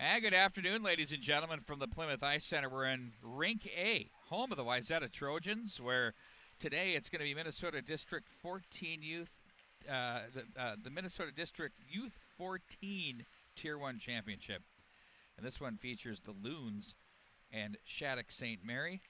And good afternoon, ladies and gentlemen, from the Plymouth Ice Center. We're in Rink A, home of the Wayzata Trojans, where today it's going to be Minnesota District 14 Youth, the Minnesota District Youth 14 Tier 1 Championship. And this one features the Loons and Shattuck-St. Mary,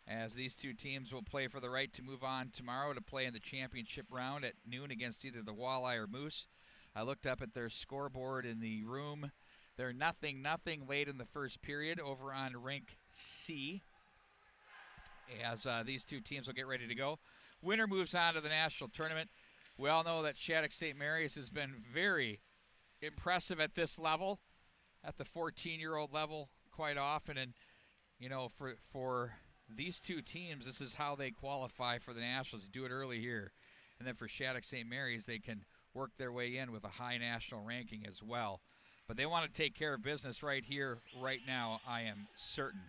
as these two teams will play for the right to move on tomorrow to play in the championship round at noon against either the Walleye or Moose. I looked up at their scoreboard in the room. They're 0-0 late in the first period over on Rink C, as these two teams will get ready to go. Winner moves on to the national tournament. We all know that Shattuck-St. Mary's has been very impressive at this level, at the 14-year-old level quite often. And, you know, for these two teams, this is how they qualify for the Nationals. Do it early here. And then for Shattuck-St. Mary's, they can work their way in with a high national ranking as well. But they want to take care of business right here, right now, I am certain.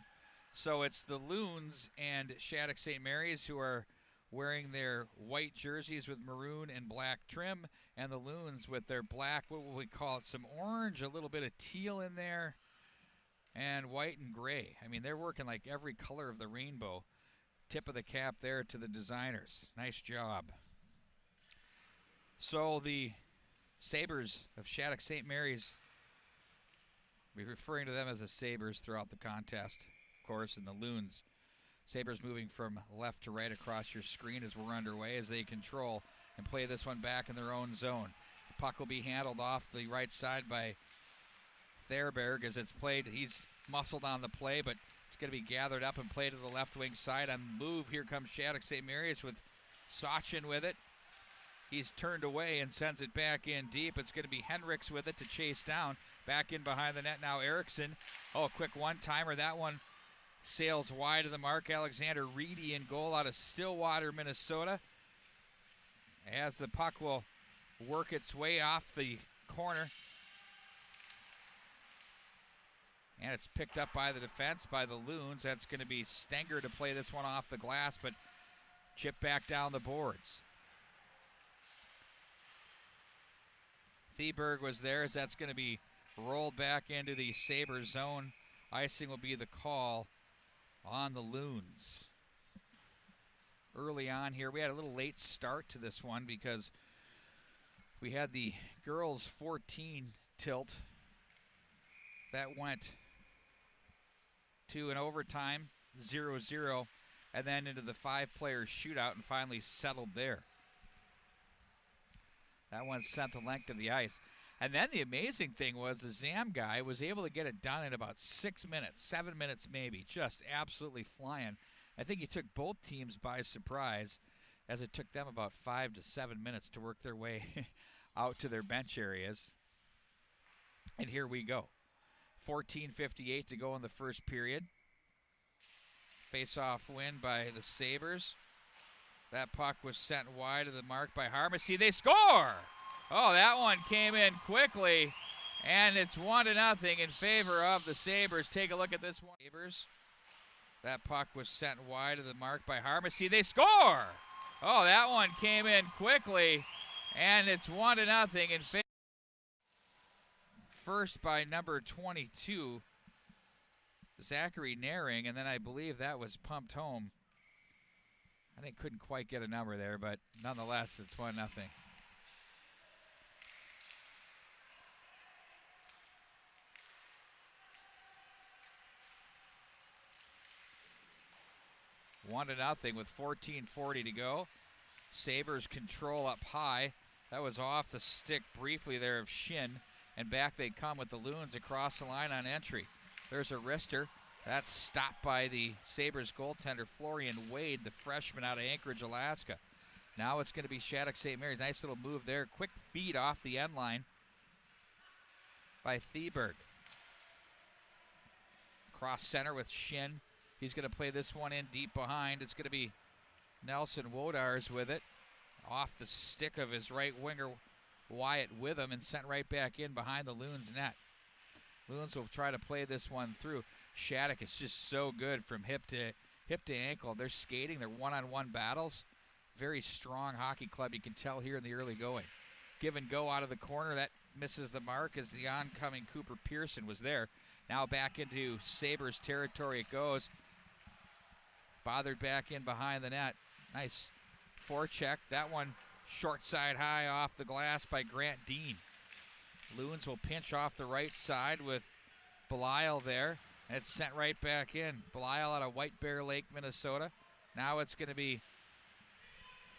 So it's the Loons and Shattuck-St. Mary's who are wearing their white jerseys with maroon and black trim, and the Loons with their black, what will we call it, some orange, a little bit of teal in there, and white and gray. I mean, they're working like every color of the rainbow. Tip of the cap there to the designers. Nice job. So the Sabres of Shattuck-St. Mary's, we're referring to them as the Sabres throughout the contest, of course, and the Loons. Sabres moving from left to right across your screen as we're underway, as they control and play this one back in their own zone. The puck will be handled off the right side by Therberg as it's played. He's muscled on the play, but it's going to be gathered up and played to the left wing side. On the move, here comes Shattuck-St. Mary's with Sachin with it. He's turned away and sends it back in deep. It's going to be Henricks with it to chase down. Back in behind the net now, Erickson. Oh, a quick one-timer. That one sails wide of the mark. Alexander Reedy in goal out of Stillwater, Minnesota. As the puck will work its way off the corner. And it's picked up by the defense, by the Loons. That's going to be Stenger to play this one off the glass, but chip back down the boards. Theberg was there, as that's going to be rolled back into the Sabre zone. Icing will be the call on the Loons. Early on here, we had a little late start to this one because we had the girls 14 tilt. That went to an overtime, 0-0, and then into the 5-player shootout and finally settled there. That one sent the length of the ice. And then the amazing thing was the Zam guy was able to get it done in about 6 minutes, 7 minutes maybe, just absolutely flying. I think he took both teams by surprise, as it took them about 5 to 7 minutes to work their way out to their bench areas. And here we go. 14:58 to go in the first period. Face-off win by the Sabres. That puck was sent wide of the mark by Harmacy. They score! Oh, that one came in quickly, and it's 1-0 in favor of the Sabres. Take a look at this one. Sabres. That puck was sent wide of the mark by Harmacy. They score! Oh, that one came in quickly, and it's 1-0 in favor. First by number 22, Zachary Naring, and then I believe that was pumped home. I think couldn't quite get a number there, but nonetheless, it's 1-0. One to nothing with 14:40 to go. Sabres control up high. That was off the stick briefly there of Shin, and back they come with the Loons across the line on entry. There's a wrister. That's stopped by the Sabres goaltender, Florian Wade, the freshman out of Anchorage, Alaska. Now it's going to be Shattuck-St. Mary's. Nice little move there. Quick feed off the end line by Theberg. Cross center with Shin. He's going to play this one in deep behind. It's going to be Nelson Wodars with it. Off the stick of his right winger, Wyatt Witham, and sent right back in behind the Loons net. Loons will try to play this one through. Shattuck is just so good from hip to ankle. They're skating. They're one-on-one battles. Very strong hockey club, you can tell here in the early going. give and go out of the corner. That misses the mark as the oncoming Cooper Pearson was there. Now back into Sabres territory it goes. Bothered back in behind the net. Nice forecheck. That one short side high off the glass by Grant Dean. Loons will pinch off the right side with Belisle there. And it's sent right back in. Belisle out of White Bear Lake, Minnesota. Now it's going to be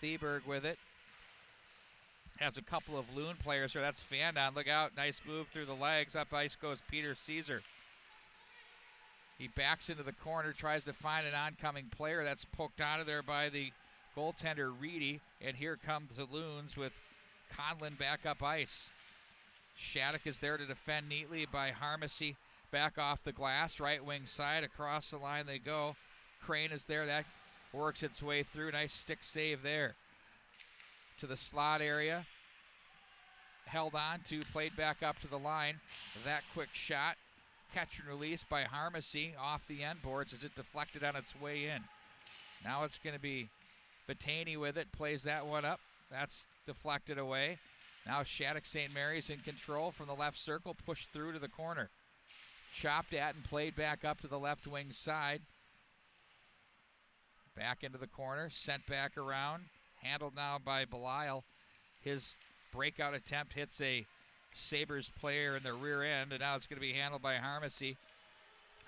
Theberg with it. Has a couple of Loon players here. That's Fandon. Look out. Nice move through the legs. Up ice goes Peter Caesar. He backs into the corner, tries to find an oncoming player. That's poked out of there by the goaltender, Reedy. And here comes the Loons with Conlon back up ice. Shattuck is there to defend neatly by Harmacy. Back off the glass, right wing side. Across the line they go. Crane is there. That works its way through. Nice stick save there. To the slot area. Held on to, played back up to the line. That quick shot. Catch and release by Harmacy off the end boards as it deflected on its way in. Now it's going to be Batani with it. Plays that one up. That's deflected away. Now Shattuck-St. Mary's in control from the left circle. Pushed through to the corner. Chopped at and played back up to the left wing side. Back into the corner. Sent back around. Handled now by Belisle. His breakout attempt hits a Sabres player in the rear end, and now it's going to be handled by Harmacy.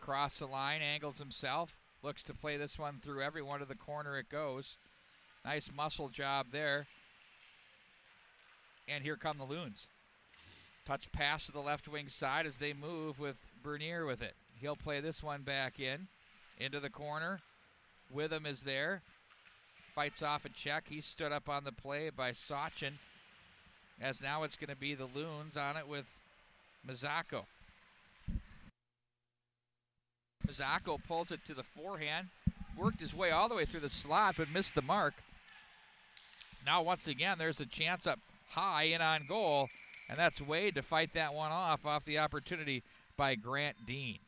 Cross the line, angles himself, looks to play this one through everyone to the corner it goes. Nice muscle job there. And here come the Loons. Touch pass to the left wing side as they move with Bernier with it. He'll play this one back in, into the corner. Witham is there. Fights off a check. He stood up on the play by Sachin. As now it's going to be the Loons on it with Mazzacco. Mazzacco pulls it to the forehand. Worked his way all the way through the slot, but missed the mark. Now once again, there's a chance up high in on goal. And that's Wade to fight that one off the opportunity by Grant Dean.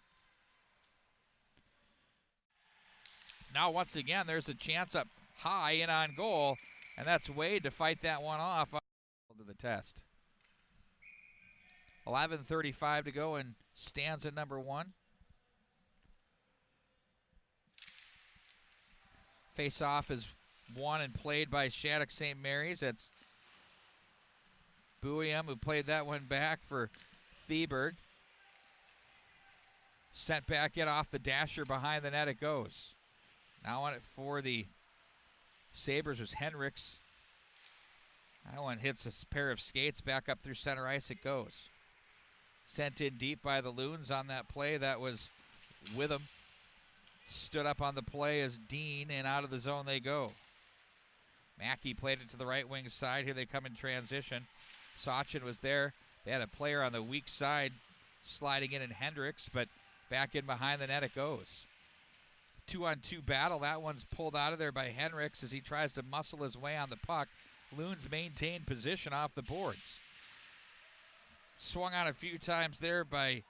Now once again, there's a chance up high in on goal. And that's Wade to fight that one off. To the test. 11:35 to go in stanza number 1. Face-off is won and played by Shattuck-St. Mary's. That's Buiam who played that one back for Theberg. Sent back in off the dasher behind the net it goes. Now on it for the Sabres was Henricks. That one hits a pair of skates back up through center ice it goes. Sent in deep by the Loons on that play. That was Witham. Stood up on the play as Dean, and out of the zone they go. Mackey played it to the right wing side. Here they come in transition. Sachin was there. They had a player on the weak side sliding in Hendricks, but back in behind the net it goes. 2-on-2 battle. That one's pulled out of there by Hendricks as he tries to muscle his way on the puck. Loons maintain position off the boards. Swung out a few times there by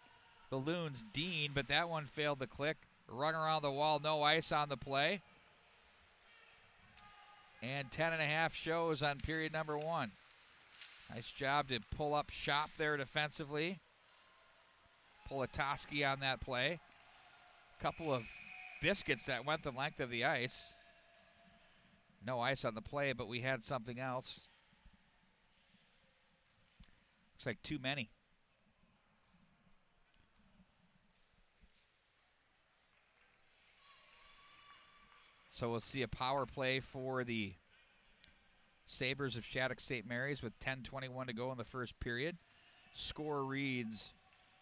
the Loons' Dean, but that one failed to click. Run around the wall, no ice on the play. And 10.5 shows on period number 1. Nice job to pull up shop there defensively. Politoski on that play. Couple of biscuits that went the length of the ice. No ice on the play, but we had something else. Looks like too many. So we'll see a power play for the Sabres of Shattuck-St. Mary's with 10:21 to go in the first period. Score reads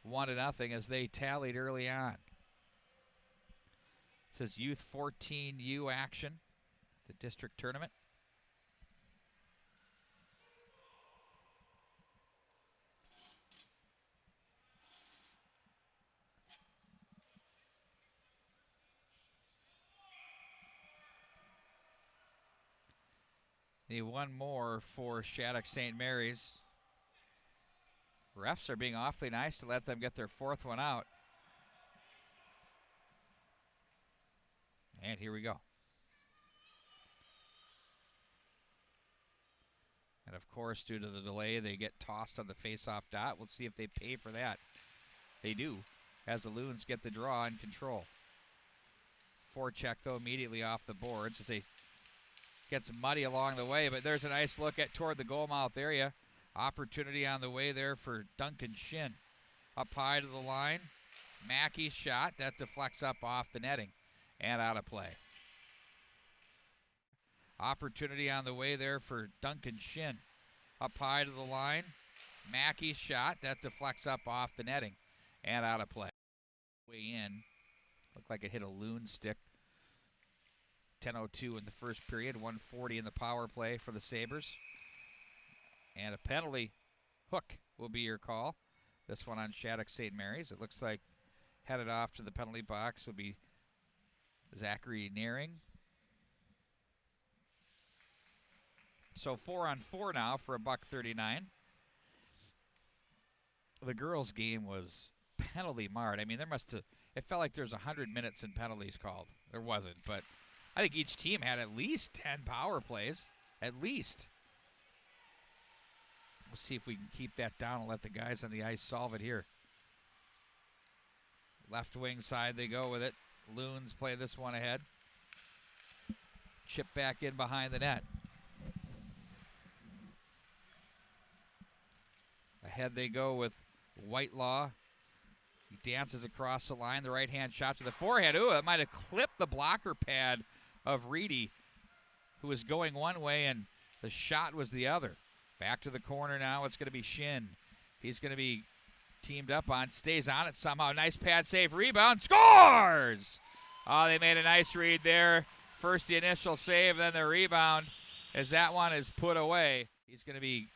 1-0 as they tallied early on. It says Youth 14U action. The district tournament. Need one more for Shattuck-St. Mary's. Refs are being awfully nice to let them get their 4th one out. And here we go. And of course, due to the delay, they get tossed on the face-off dot. We'll see if they pay for that. They do, as the Loons get the draw and control. Forecheck, though, immediately off the boards as they gets muddy along the way, but there's a nice look at toward the goal mouth area. Opportunity on the way there for Duncan Shin. Up high to the line. Mackey's shot. That deflects up off the netting and out of play. Opportunity on the way there for Duncan Shin. Up high to the line. Mackey's shot. That deflects up off the netting and out of play. Way in. Looked like it hit a Loon stick. 10:02 in the first period. 1:40 in the power play for the Sabres. And a penalty hook will be your call. This one on Shattuck-St. Mary's. It looks like headed off to the penalty box will be Zachary Nearing. So 4-on-4 now for $1.39. The girls' game was penalty marred. I mean, it felt like there was 100 minutes in penalties called. There wasn't, but I think each team had at least 10 power plays, at least. We'll see if we can keep that down and let the guys on the ice solve it here. Left wing side they go with it. Loons play this one ahead. Chip back in behind the net. Ahead they go with Whitelaw. He dances across the line. The right-hand shot to the forehead. Ooh, that might have clipped the blocker pad of Reedy, who was going one way, and the shot was the other. Back to the corner now. It's going to be Shin. He's going to be teamed up on. Stays on it somehow. Nice pad save. Rebound. Scores! Oh, they made a nice read there. First the initial save, then the rebound as that one is put away. He's going to be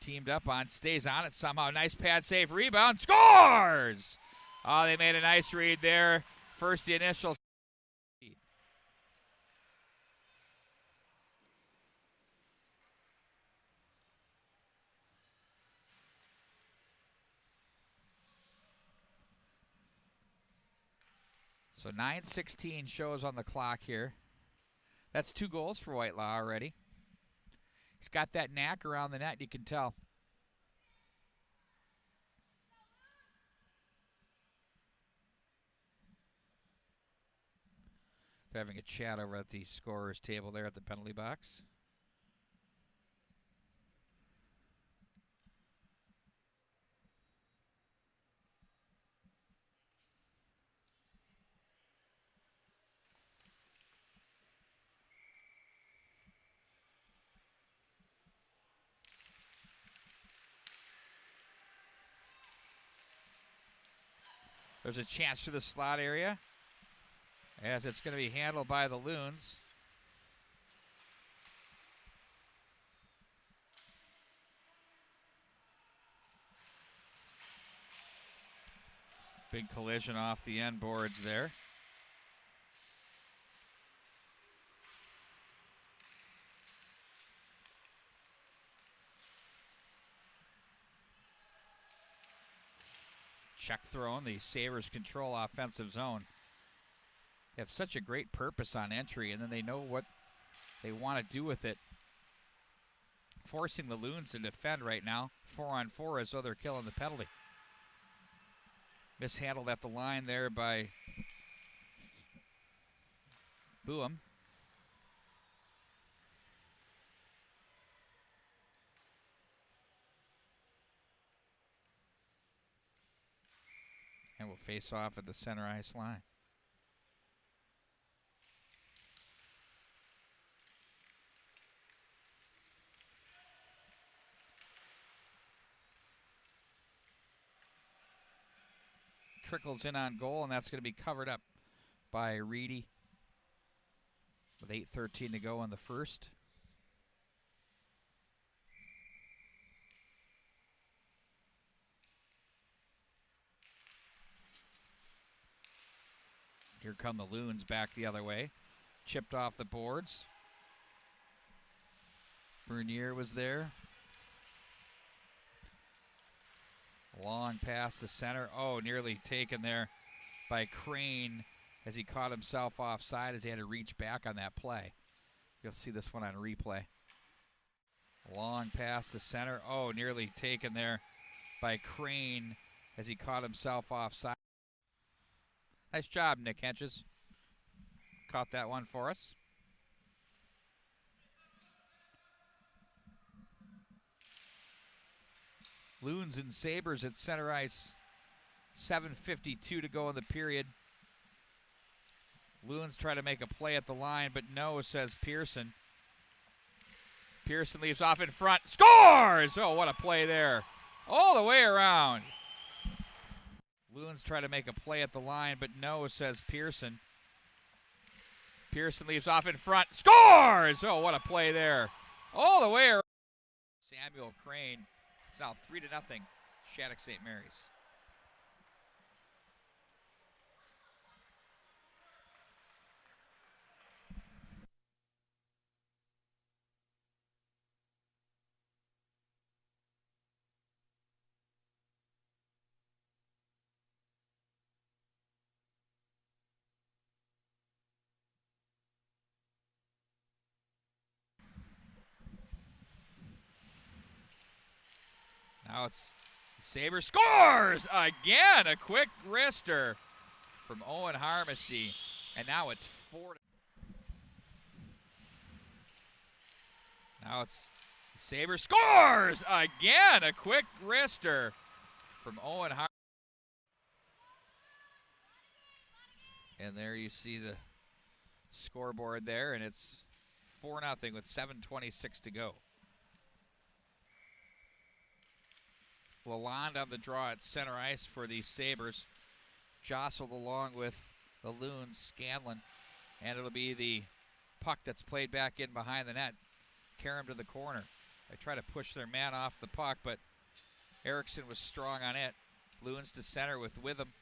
teamed up on. Stays on it somehow. Nice pad save. Rebound. Scores! Oh, they made a nice read there. First the initial. So 9:16 shows on the clock here. That's 2 goals for Whitelaw already. He's got that knack around the net, you can tell. They're having a chat over at the scorer's table there at the penalty box. There's a chance to the slot area as it's going to be handled by the Loons. Big collision off the end boards there. Check thrown. The Sabres control offensive zone. They have such a great purpose on entry, and then they know what they want to do with it. Forcing the Loons to defend right now. 4-on-4 as though they're killing the penalty. Mishandled at the line there by Boehm. And will face off at the center ice line. Trickles in on goal, and that's going to be covered up by Reedy with 8:13 to go in the first. Here come the Loons back the other way. Chipped off the boards. Bernier was there. Long pass to center. Oh, nearly taken there by Crane as he caught himself offside as he had to reach back on that play. You'll see this one on replay. Long pass to center. Oh, nearly taken there by Crane as he caught himself offside. Nice job, Nick Henches. Caught that one for us. Loons and Sabres at center ice. 7:52 to go in the period. Loons try to make a play at the line, but no, says Pearson. Pearson leaves off in front. Scores! Oh, what a play there. All the way around. Loons try to make a play at the line, but no, says Pearson. Pearson leaves off in front. Scores! Oh, what a play there. All the way around. Samuel Crane. It's now 3-0. Shattuck-St. Mary's. Now it's Sabres scores again. A quick wrister from Owen Harmacy. And now it's 4. Now it's Sabres scores again. A quick wrister from Owen Harmacy. And there you see the scoreboard there, and it's 4-0 with 7:26 to go. Lalonde on the draw at center ice for the Sabres. Jostled along with the Loons, Scanlon. And it'll be the puck that's played back in behind the net. Karam to the corner. They try to push their man off the puck, but Erickson was strong on it. Loons to center with Witham.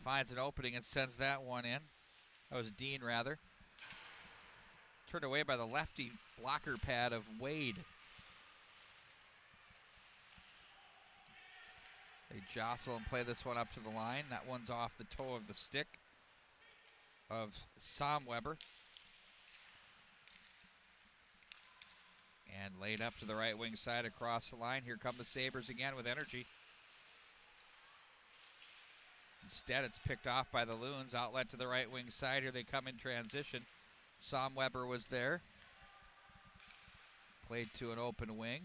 Finds an opening and sends that one in. That was Dean, rather. Turned away by the lefty blocker pad of Wade. They jostle and play this one up to the line. That one's off the toe of the stick of Sam Weber. And laid up to the right wing side across the line. Here come the Sabres again with energy. Instead, it's picked off by the Loons. Outlet to the right wing side. Here they come in transition. Sam Weber was there. Played to an open wing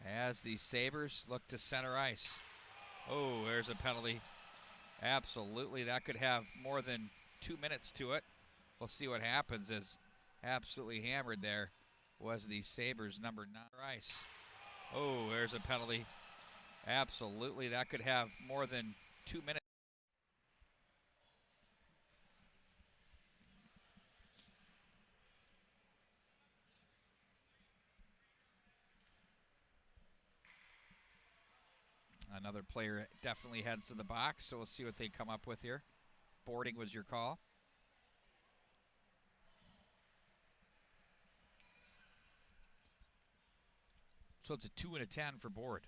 as the Sabres look to center ice. Oh, there's a penalty. Absolutely, that could have more than 2 minutes to it. We'll see what happens, as absolutely hammered there was the Sabres number 9 ice. Oh, there's a penalty. Absolutely, that could have more than 2 minutes. Another player definitely heads to the box, so we'll see what they come up with here. Boarding was your call. So it's a 2 and a 10 for Board.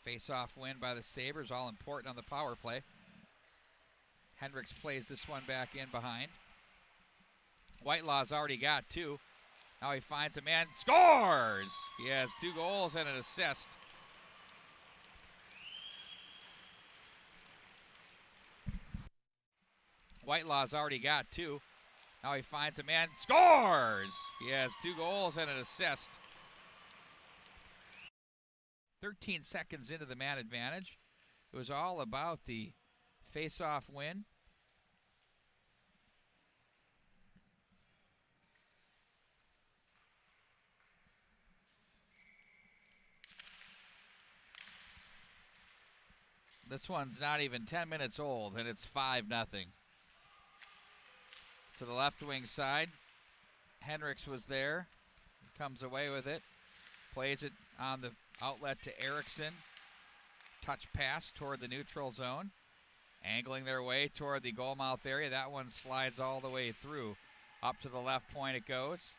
Face-off win by the Sabres, all important on the power play. Hendricks plays this one back in behind. Whitelaw's already got 2. Now he finds a man, scores! He has 2 goals and an assist. Whitelaw's already got 2. Now he finds a man, scores! He has 2 goals and an assist. 13 seconds into the man advantage. It was all about the face-off win. This one's not even 10 minutes old, and it's 5-0. To the left wing side, Hendricks was there. He comes away with it. Plays it on the outlet to Erickson. Touch pass toward the neutral zone. Angling their way toward the goal mouth area. That one slides all the way through. Up to the left point it goes.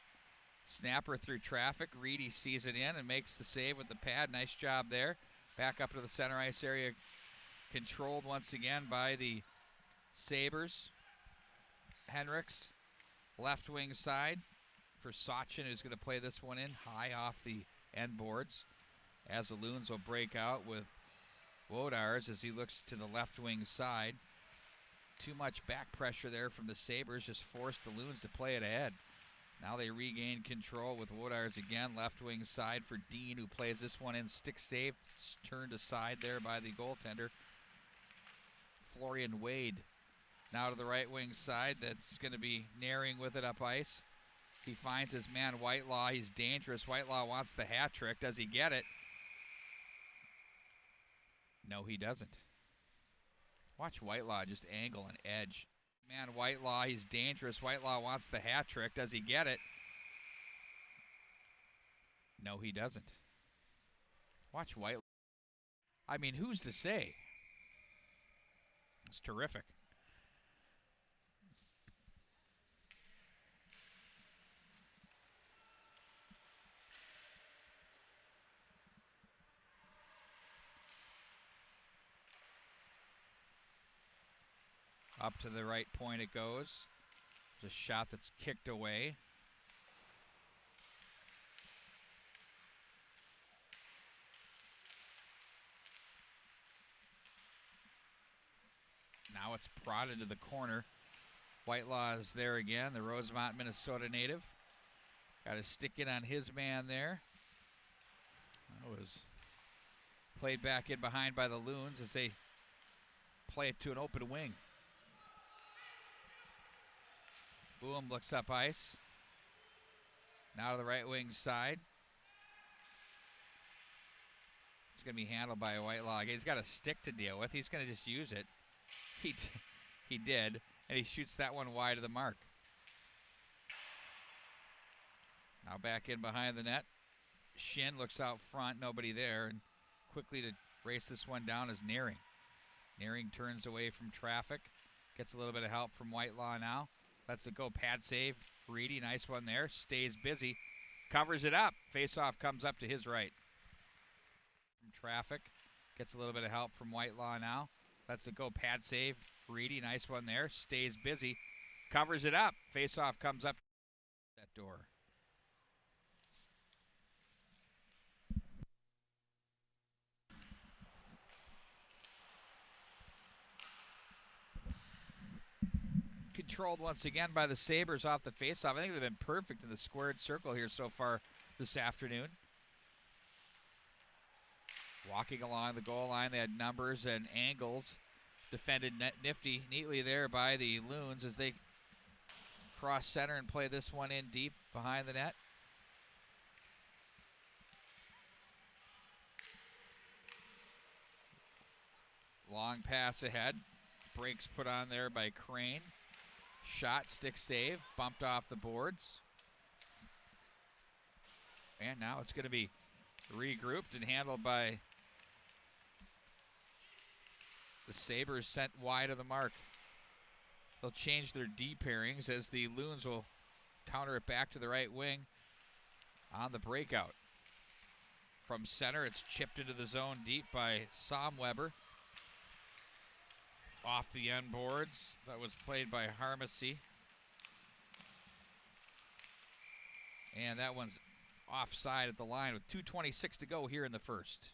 Snapper through traffic. Reedy sees it in and makes the save with the pad. Nice job there. Back up to the center ice area. Controlled once again by the Sabres. Henricks, left wing side for Sachin, who's going to play this one in high off the end boards, as the Loons will break out with Wodars as he looks to the left wing side. Too much back pressure there from the Sabres, just forced the Loons to play it ahead. Now they regain control with Wodars again, left wing side for Dean, who plays this one in, stick save, turned aside there by the goaltender. Florian Wade now to the right wing side, that's going to be Naring with it up ice. He finds his man Whitelaw, he's dangerous. Whitelaw wants the hat trick, does he get it? No, he doesn't. Watch Whitelaw just angle and edge. Man, Whitelaw, he's dangerous. Whitelaw wants the hat trick. Does he get it? No, he doesn't. Watch Whitelaw. I mean, who's to say? It's terrific. Up to the right point it goes. There's a shot that's kicked away. Now it's prodded to the corner. Whitelaw is there again, the Rosemont, Minnesota native. Got to stick it on his man there. That was played back in behind by the Loons as they play it to an open wing. Boom looks up ice. Now to the right wing side. It's going to be handled by Whitelaw. He's got a stick to deal with. He's going to just use it. He did, and he shoots that one wide of the mark. Now back in behind the net. Shin looks out front, nobody there, and quickly to race this one down is Naring. Naring turns away from traffic. Gets a little bit of help from Whitelaw now. Lets it go, pad save. Reedy, nice one there. Stays busy. Covers it up. Face-off comes up to his right. From traffic. Gets a little bit of help from Whitelaw now. Lets it go, pad save. Reedy, nice one there. Stays busy. Covers it up. Face-off comes up that door. Controlled once again by the Sabres off the faceoff. I think they've been perfect in the squared circle here so far this afternoon. Walking along the goal line, they had numbers and angles. Defended neatly there by the Loons as they cross center and play this one in deep behind the net. Long pass ahead. Breaks put on there by Crane. Shot, stick save, bumped off the boards. And now it's going to be regrouped and handled by the Sabres, sent wide of the mark. They'll change their D pairings as the Loons will counter it back to the right wing on the breakout. From center, it's chipped into the zone deep by Somweber. Off the end boards. That was played by Harmacy. And that one's offside at the line with 2:26 to go here in the first.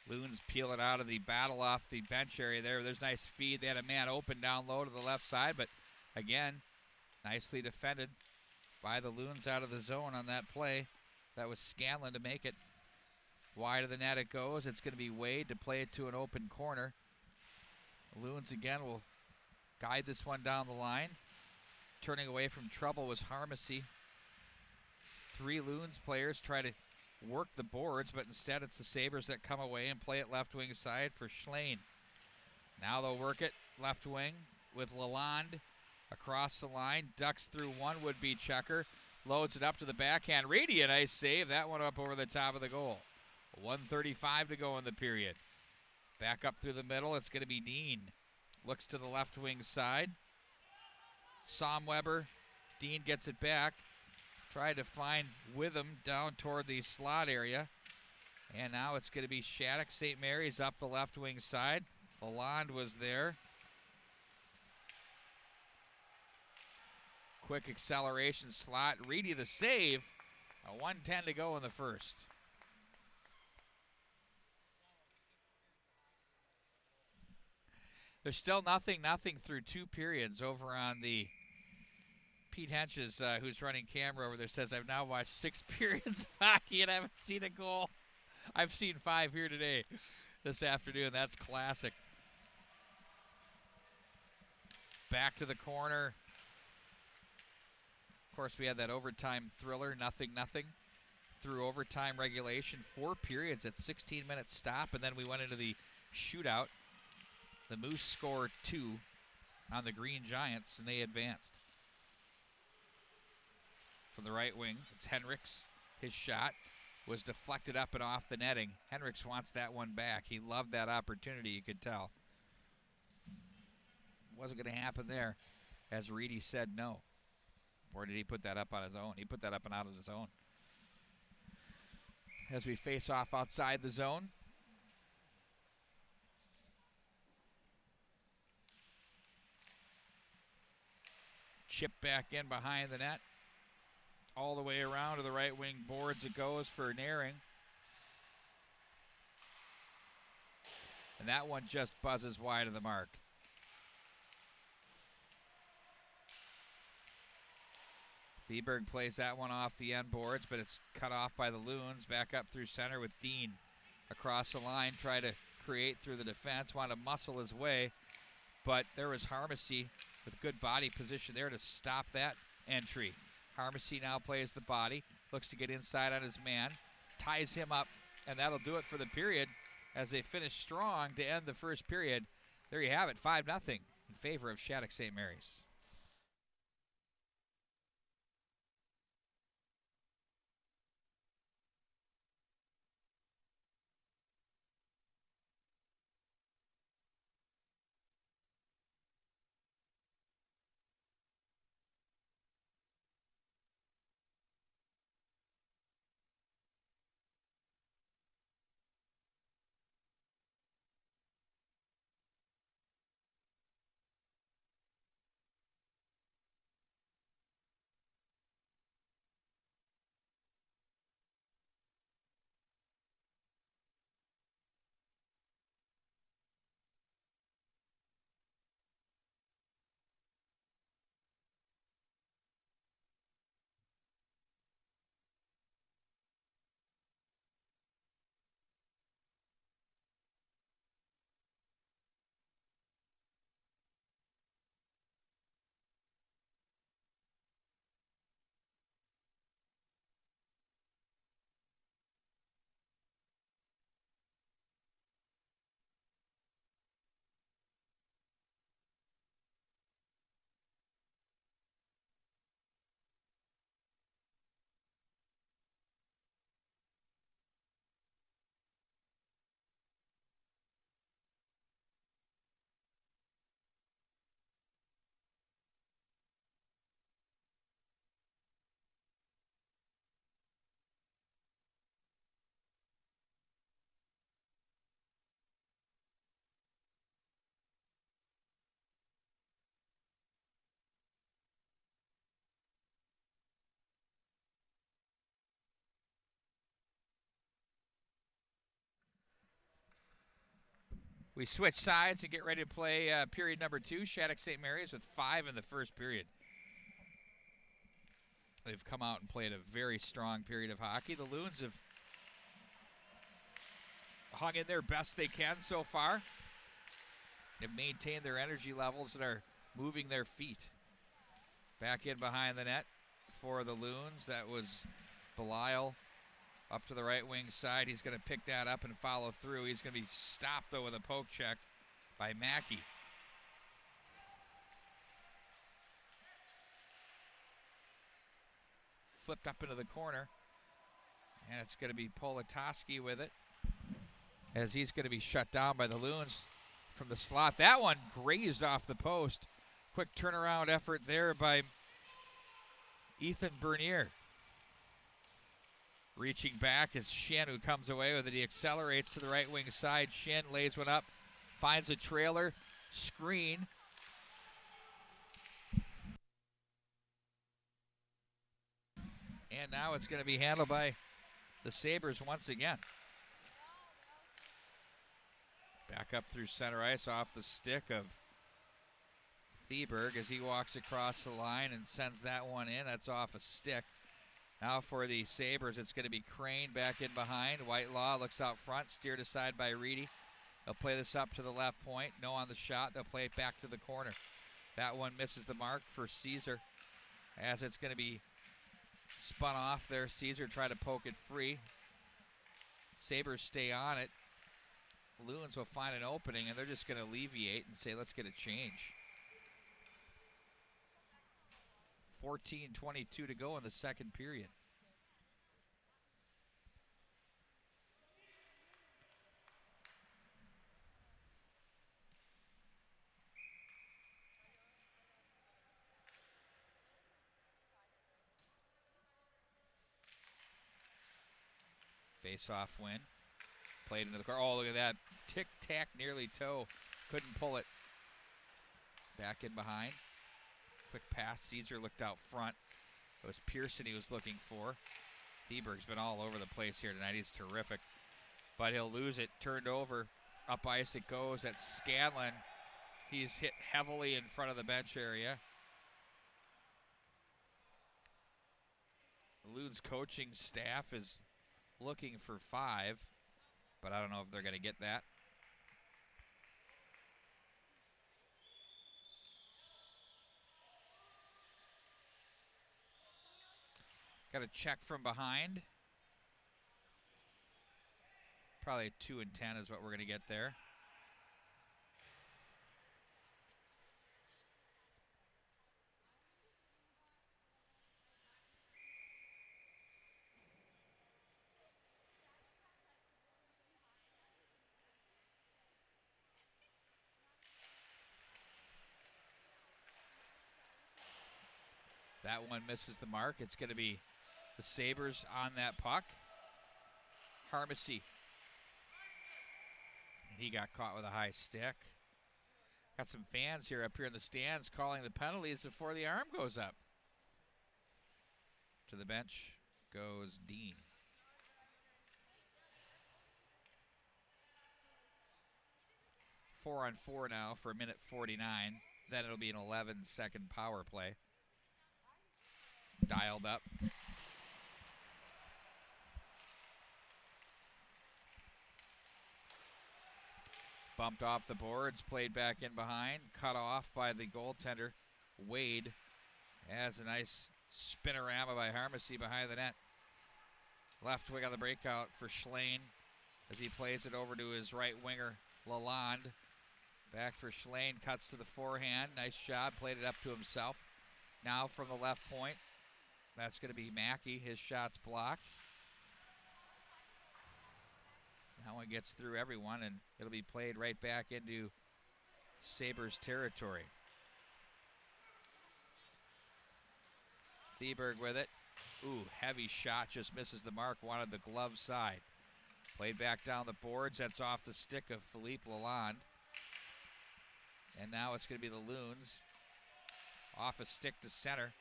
Loons peel it out of the battle off the bench area there. There's a nice feed. They had a man open down low to the left side, but again, nicely defended by the Loons out of the zone on that play. That was Scanlon to make it. Wide of the net it goes. It's going to be Wade to play it to an open corner. The Loons again will guide this one down the line. Turning away from trouble was Harmacy. Three Loons players try to work the boards, but instead it's the Sabres that come away and play it left wing side for Schlein. Now they'll work it left wing with Lalonde across the line, ducks through one would-be checker, loads it up to the backhand. Reedy, a nice save. That one up over the top of the goal. 1:35 to go in the period. Back up through the middle, it's going to be Dean. Looks to the left wing side. Somweber, Dean gets it back. Tried to find Witham down toward the slot area. And now it's going to be Shattuck-St. Mary's up the left wing side. Lalonde was there. Quick acceleration slot. Reedy the save. A 1:10 to go in the first. There's still nothing through 2 periods over on the Pete Henches, who's running camera over there, says, I've now watched 6 periods of hockey and I haven't seen a goal. I've seen 5 here today, this afternoon. That's classic. Back to the corner. Of course, we had that overtime thriller, 0-0 through overtime regulation. 4 periods at 16-minute stop, and then we went into the shootout. The Moose scored 2 on the Green Giants, and they advanced. From the right wing, it's Henricks. His shot was deflected up and off the netting. Henricks wants that one back. He loved that opportunity, you could tell. Wasn't going to happen there, as Reedy said no. Or did he put that up on his own? He put that up and out of his own. As we face off outside the zone. Chip back in behind the net. All the way around to the right wing boards it goes for Naring. And that one just buzzes wide of the mark. Theberg plays that one off the end boards, but it's cut off by the Loons. Back up through center with Dean across the line. Try to create through the defense. Want to muscle his way, but there was Harmacy with good body position there to stop that entry. Harmacy now plays the body, looks to get inside on his man, ties him up, and that'll do it for the period as they finish strong to end the first period. There you have it, 5-0 in favor of Shattuck-St. Mary's. We switch sides and get ready to play period number 2. Shattuck-St. Mary's with 5 in the first period. They've come out and played a very strong period of hockey. The Loons have hung in there best they can so far. They've maintained their energy levels and are moving their feet. Back in behind the net for the Loons. That was Belisle. Up to the right wing side. He's going to pick that up and follow through. He's going to be stopped, though, with a poke check by Mackey. Flipped up into the corner. And it's going to be Politoski with it, as he's going to be shut down by the Loons from the slot. That one grazed off the post. Quick turnaround effort there by Ethan Bernier. Reaching back is Shin, who comes away with it. He accelerates to the right wing side. Shin lays one up, finds a trailer, screen. And now it's going to be handled by the Sabres once again. Back up through center ice off the stick of Theberg as he walks across the line and sends that one in. That's off a stick. Now for the Sabres, it's going to be Crane back in behind. Whitelaw looks out front, steered aside by Reedy. They'll play this up to the left point. No on the shot. They'll play it back to the corner. That one misses the mark for Caesar, as it's going to be spun off there. Caesar tried to poke it free. Sabres stay on it. Loons will find an opening, and they're just going to alleviate and say, let's get a change. 14:22 to go in the second period. Face-off win. Played into the car. Oh, look at that. Tic-tac, nearly toe. Couldn't pull it. Back in behind. Quick pass. Caesar looked out front. It was Pearson he was looking for. Theberg's been all over the place here tonight. He's terrific. But he'll lose it. Turned over. Up ice it goes. That's Scanlon. He's hit heavily in front of the bench area. The Loons coaching staff is looking for 5, but I don't know if they're going to get that. Got a check from behind. Probably 2 and 10 is what we're going to get there. That one misses the mark. It's going to be the Sabres on that puck. Harmsey. He got caught with a high stick. Got some fans here up here in the stands calling the penalties before the arm goes up. To the bench goes Dean. Four on four now for a minute 49. Then it'll be an 11-second power play. Dialed up. Bumped off the boards, played back in behind, cut off by the goaltender, Wade. Has a nice spinorama by Harmsey behind the net. Left wing on the breakout for Schlane as he plays it over to his right winger, Lalonde. Back for Schlane, cuts to the forehand. Nice job, played it up to himself. Now from the left point, that's going to be Mackey. His shot's blocked. That one gets through everyone, and it'll be played right back into Sabres territory. Theberg with it. Ooh, heavy shot, just misses the mark. Wanted the glove side. Played back down the boards. That's off the stick of Philippe Lalonde. And now it's going to be the Loons. Off a stick to center.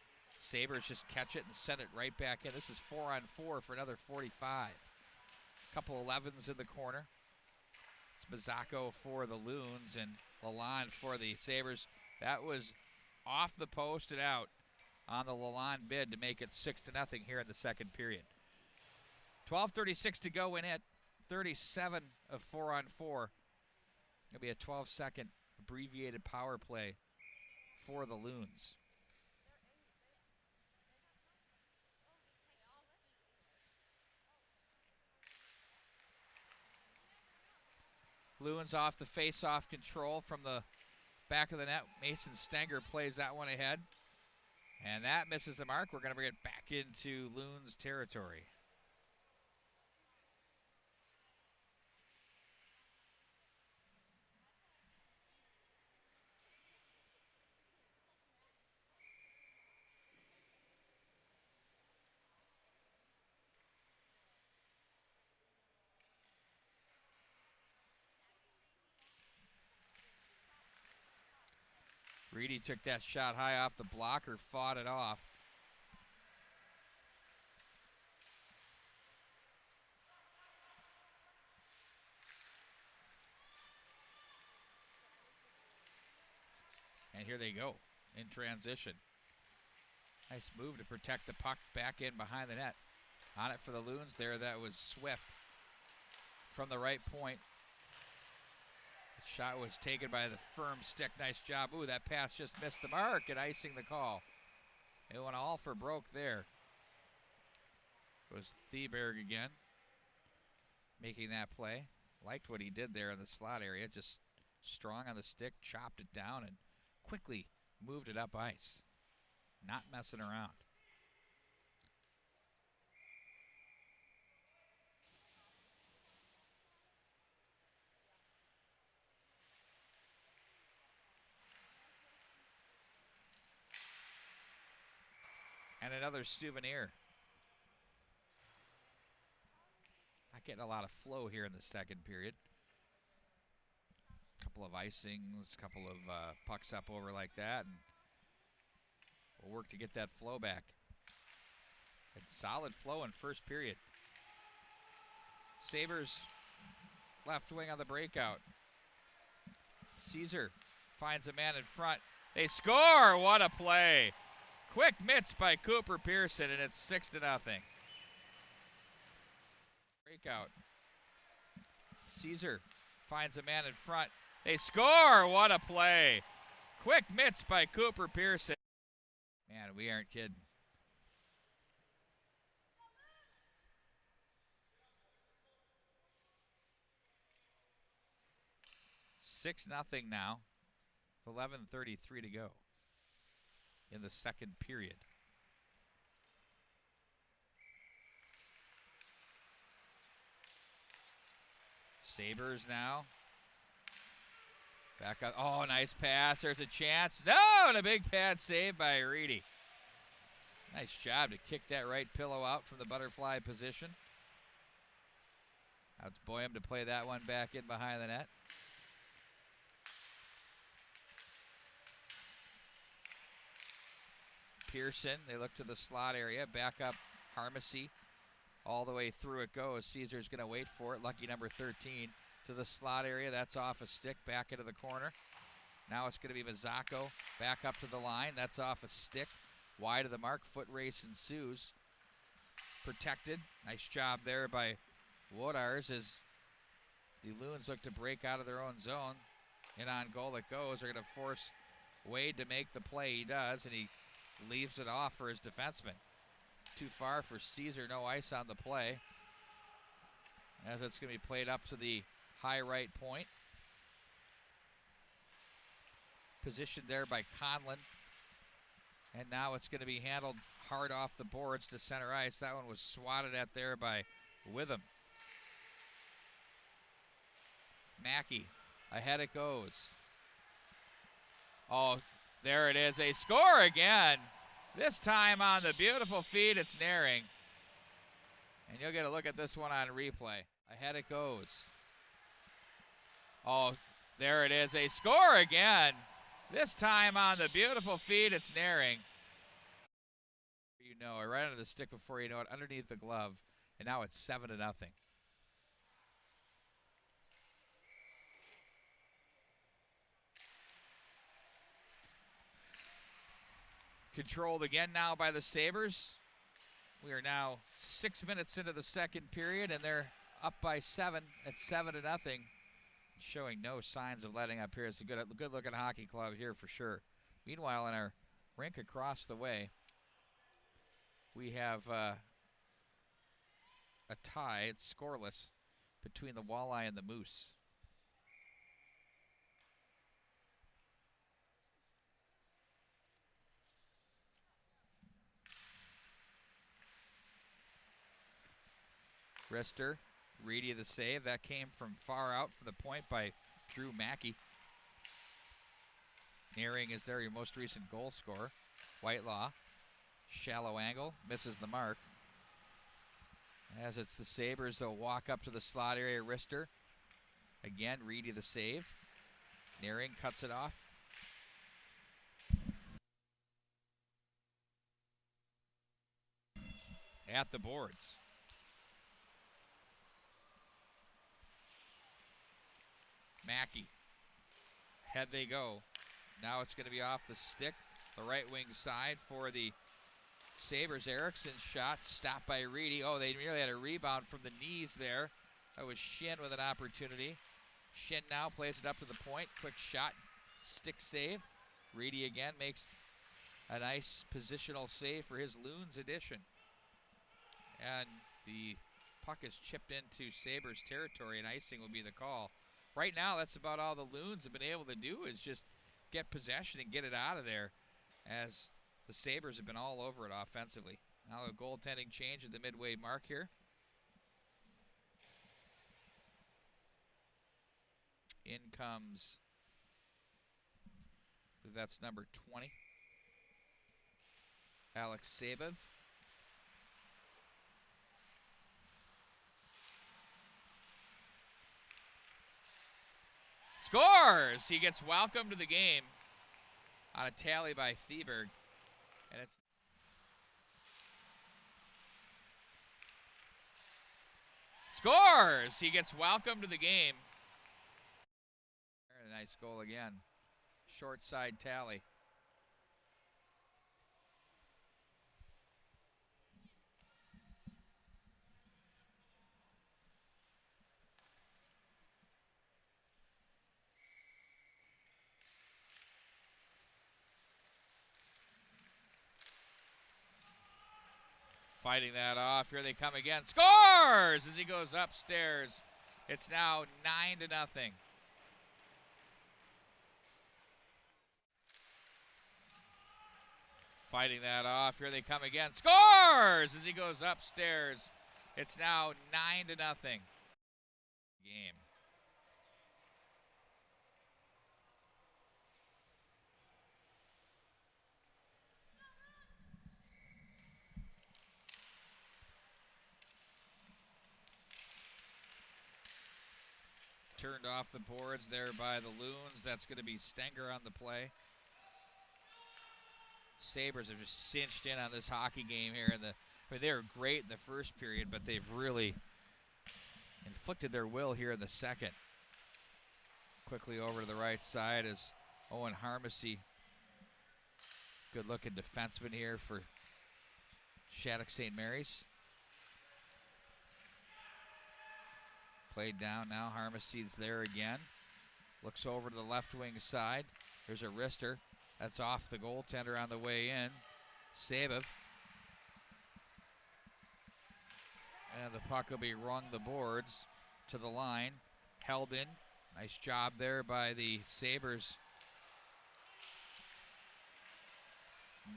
Sabres just catch it and send it right back in. This is 4 on 4 for another 45. Couple 11s in the corner. It's Mazzacco for the Loons and Lalonde for the Sabres. That was off the post and out on the Lalonde bid to make it 6-0 here in the second period. 12:36 to go in it. 37 of 4 on 4. It'll be a 12-second abbreviated power play for the Loons. Loons off the face-off control from the back of the net. Mason Stenger plays that one ahead. And that misses the mark. We're going to bring it back into Loons territory. Reedy took that shot high off the blocker, fought it off. And here they go in transition. Nice move to protect the puck back in behind the net. On it for the Loons there, that was Swift from the right point. The shot was taken by the firm stick. Nice job. Ooh, that pass just missed the mark and icing the call. They went all for broke there. It was Theberg again making that play. Liked what he did there in the slot area. Just strong on the stick, chopped it down, and quickly moved it up ice. Not messing around. And another souvenir. Not getting a lot of flow here in the second period. Couple of icings, couple of pucks up over like that, and we'll work to get that flow back. And solid flow in first period. Sabres left wing on the breakout. Caesar finds a man in front. They score! What a play! Quick mitts by Cooper Pearson, and it's 6-0. Breakout. Caesar finds a man in front. They score! What a play! Quick mitts by Cooper Pearson. Man, we aren't kidding. Six nothing now. 11:33 to go in the second period. Sabres now. Back up. Oh, nice pass. There's a chance. No, and a big pad save by Reedy. Nice job to kick that right pillow out from the butterfly position. Now it's Boyum to play that one back in behind the net. Pearson, they look to the slot area. Back up Harmacy. All the way through it goes. Caesar's going to wait for it. Lucky number 13 to the slot area. That's off a stick. Back into the corner. Now it's going to be Mazzocco. Back up to the line. That's off a stick. Wide of the mark. Foot race ensues. Protected. Nice job there by Wodars as the Loons look to break out of their own zone. And on goal it goes. They're going to force Wade to make the play. He does, and he leaves it off for his defenseman. Too far for Caesar. No ice on the play, as it's going to be played up to the high right point. Positioned there by Conlon. And now it's going to be handled hard off the boards to center ice. That one was swatted at there by Witham. Mackey. Ahead it goes. Oh, there it is. They score again. This time on the beautiful feed, it's Naring. And you'll get a look at this one on replay. Ahead it goes. Oh, there it is. They score again. This time on the beautiful feed, it's Naring. You know it, right under the stick before you know it, underneath the glove. And now it's 7-0. Controlled again now by the Sabres. We are now 6 minutes into the second period, and they're up by 7 at 7-0. Showing no signs of letting up here. It's a good looking hockey club here for sure. Meanwhile, in our rink across the way, we have a tie. It's scoreless between the Walleye and the Moose. Rister, Reedy the save. That came from far out from the point by Drew Mackey. Naring is there, your most recent goal scorer. Whitelaw, shallow angle, misses the mark. As it's the Sabres, they'll walk up to the slot area. Rister, again, Reedy the save. Naring cuts it off. at the boards. Mackey. Head they go. Now it's going to be off the stick, the right wing side for the Sabres. Eriksson's shot stopped by Reedy. Oh, they nearly had a rebound from the knees there. That was Shin with an opportunity. Shin now plays it up to the point. Quick shot, stick save. Reedy again makes a nice positional save for his Loons edition. And the puck is chipped into Sabres territory, and icing will be the call. Right now, that's about all the Loons have been able to do is just get possession and get it out of there, as the Sabres have been all over it offensively. Now a goaltending change at the midway mark here. In comes, that's number 20, Alex Sabev. Scores! He gets welcome to the game on a tally by Theberg. And it's scores! He gets welcome to the game. A nice goal again. Short side tally. Fighting that off. Here they come again. Scores as he goes upstairs. It's now 9-0. Fighting that off. Here they come again. Scores as he goes upstairs. It's now 9-0. Game. Turned off the boards there by the Loons. That's going to be Stenger on the play. Sabres have just cinched in on this hockey game here. They were great in the first period, but they've really inflicted their will here in the second. Quickly over to the right side is Owen Harmsey. Good looking defenseman here for Shattuck-St. Mary's. Played down now. Harmsey's there again. Looks over to the left wing side. There's a wrister. That's off the goaltender on the way in. Sabev. And the puck will be rung the boards to the line. Held in. Nice job there by the Sabres.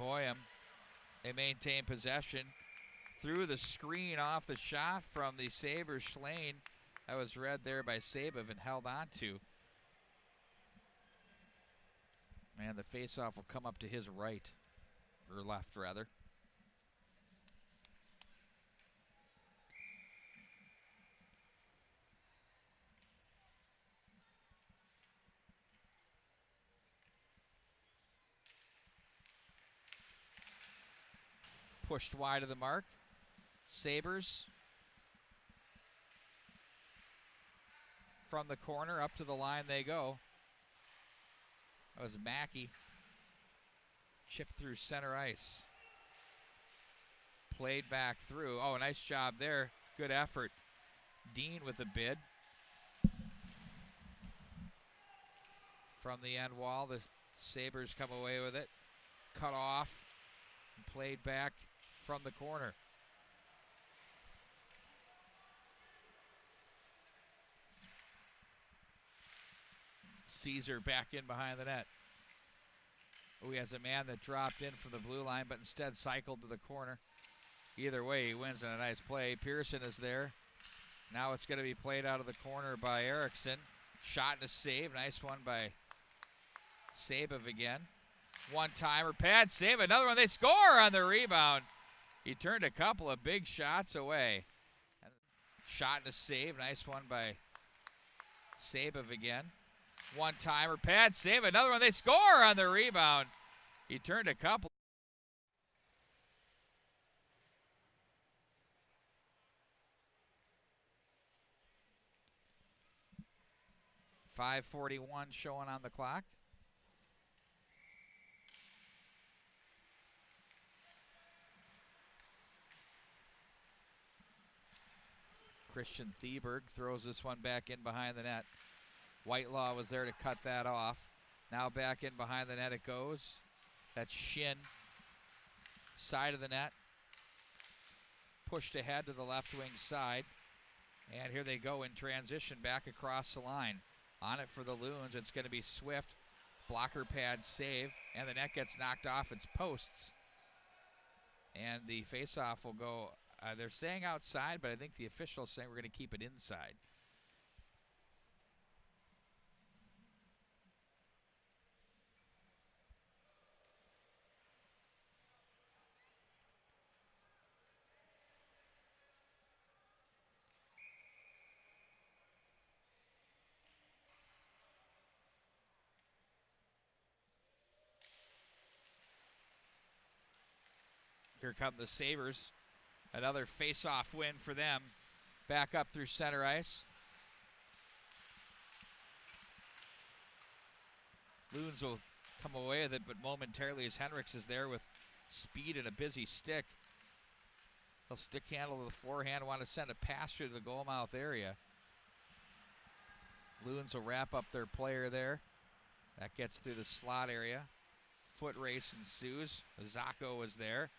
Boyum. They maintain possession. Through the screen off the shot from the Sabres. Schlane. That was read there by Sabev and held on to. And the faceoff will come up to his right, or left rather. Pushed wide of the mark. Sabres from the corner up to the line they go. That was Mackey. Chipped through center ice. Played back through. Oh, nice job there. Good effort. Dean with a bid. From the end wall, the Sabres come away with it. Cut off. And played back from the corner. Caesar back in behind the net. Oh, he has a man that dropped in from the blue line, but instead cycled to the corner. Either way, he wins on a nice play. Pearson is there. Now it's going to be played out of the corner by Eriksson. Shot and a save. Nice one by Sabev again. One-timer, pad save. Another one. They score on the rebound. He turned a couple of big shots away. Shot and a save. Nice one by Sabev again. One-timer, pad save. Another one. They score on the rebound. He turned a couple. 5:41 showing on the clock. Christian Thieberg throws this one back in behind the net. Whitelaw was there to cut that off. Now back in behind the net it goes. That's Shin. Side of the net. Pushed ahead to the left wing side. And here they go in transition back across the line. On it for the Loons, it's going to be Swift. Blocker pad save, and the net gets knocked off its posts. And the faceoff will go, they're saying outside, but I think the official's saying we're going to keep it inside. Here come the Sabres. Another face-off win for them. Back up through center ice. Loons will come away with it, but momentarily as Henricks is there with speed and a busy stick. He'll stick handle to the forehand, want to send a pass through the goal mouth area. Loons will wrap up their player there. That gets through the slot area. Foot race ensues. Zako was there.